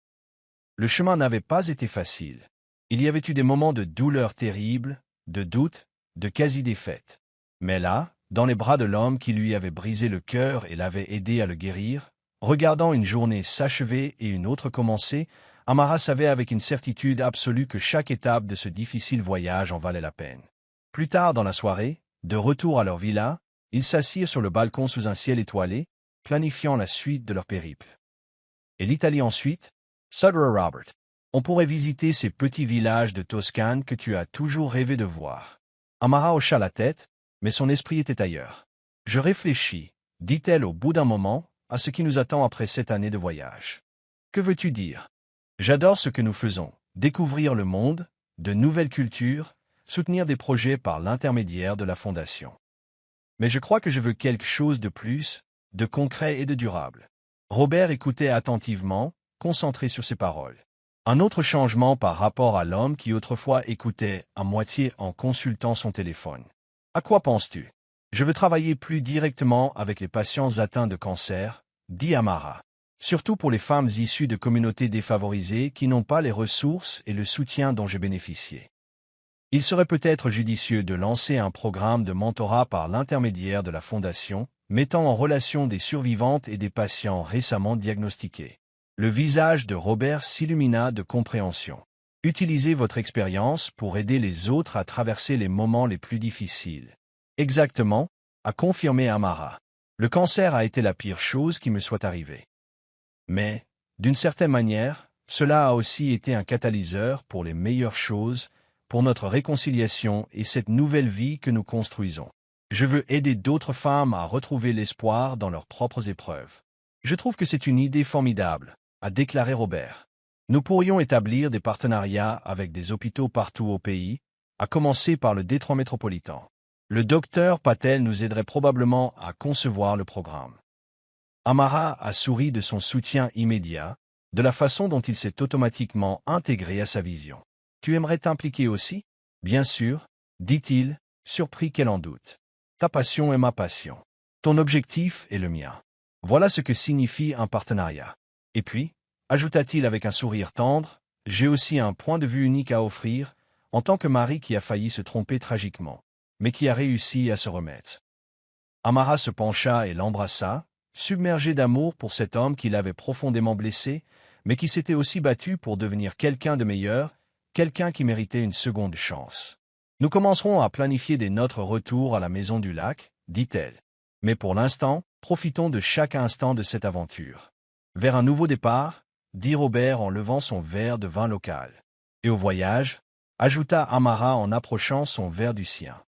Le chemin n'avait pas été facile. Il y avait eu des moments de douleur terrible, de doute, de quasi-défaite. Mais là, dans les bras de l'homme qui lui avait brisé le cœur et l'avait aidé à le guérir, regardant une journée s'achever et une autre commencer, Amara savait avec une certitude absolue que chaque étape de ce difficile voyage en valait la peine. Plus tard dans la soirée, de retour à leur villa, ils s'assirent sur le balcon sous un ciel étoilé, planifiant la suite de leur périple. Et l'Italie ensuite? Sudra Robert. On pourrait visiter ces petits villages de Toscane que tu as toujours rêvé de voir. Amara hocha la tête, mais son esprit était ailleurs. Je réfléchis, dit-elle au bout d'un moment, à ce qui nous attend après cette année de voyage. Que veux-tu dire? J'adore ce que nous faisons, découvrir le monde, de nouvelles cultures, soutenir des projets par l'intermédiaire de la Fondation. Mais je crois que je veux quelque chose de plus, de concret et de durable. Robert écoutait attentivement, concentré sur ses paroles. Un autre changement par rapport à l'homme qui autrefois écoutait à moitié en consultant son téléphone. À quoi penses-tu? Je veux travailler plus directement avec les patients atteints de cancer, dit Amara. Surtout pour les femmes issues de communautés défavorisées qui n'ont pas les ressources et le soutien dont j'ai bénéficié. Il serait peut-être judicieux de lancer un programme de mentorat par l'intermédiaire de la Fondation, mettant en relation des survivantes et des patients récemment diagnostiqués. Le visage de Robert s'illumina de compréhension. Utilisez votre expérience pour aider les autres à traverser les moments les plus difficiles. Exactement, a confirmé Amara. Le cancer a été la pire chose qui me soit arrivée. Mais, d'une certaine manière, cela a aussi été un catalyseur pour les meilleures choses, pour notre réconciliation et cette nouvelle vie que nous construisons. Je veux aider d'autres femmes à retrouver l'espoir dans leurs propres épreuves. Je trouve que c'est une idée formidable, a déclaré Robert. Nous pourrions établir des partenariats avec des hôpitaux partout au pays, à commencer par le Détroit métropolitain. Le docteur Patel nous aiderait probablement à concevoir le programme. Amara a souri de son soutien immédiat, de la façon dont il s'est automatiquement intégré à sa vision. Tu aimerais t'impliquer aussi? Bien sûr, dit-il, surpris qu'elle en doute. Ta passion est ma passion. Ton objectif est le mien. Voilà ce que signifie un partenariat. Et puis, ajouta-t-il avec un sourire tendre, j'ai aussi un point de vue unique à offrir, en tant que mari qui a failli se tromper tragiquement, mais qui a réussi à se remettre. Amara se pencha et l'embrassa, submergé d'amour pour cet homme qui l'avait profondément blessé, mais qui s'était aussi battu pour devenir quelqu'un de meilleur, quelqu'un qui méritait une seconde chance. Nous commencerons à planifier dès notre retour à la maison du lac, dit-elle. Mais pour l'instant, profitons de chaque instant de cette aventure. Vers un nouveau départ, dit Robert en levant son verre de vin local. Et au voyage, ajouta Amara en approchant son verre du sien.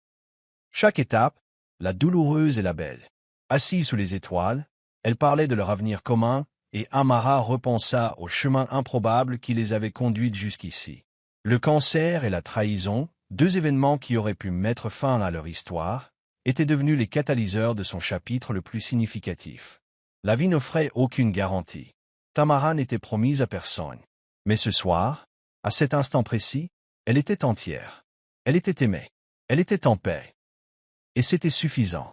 Chaque étape, la douloureuse et la belle. Assise sous les étoiles, elle parlait de leur avenir commun, et Amara repensa au chemin improbable qui les avait conduites jusqu'ici. Le cancer et la trahison, deux événements qui auraient pu mettre fin à leur histoire, étaient devenus les catalyseurs de son chapitre le plus significatif. La vie n'offrait aucune garantie. Tamara n'était promise à personne. Mais ce soir, à cet instant précis, elle était entière. Elle était aimée. Elle était en paix. Et c'était suffisant.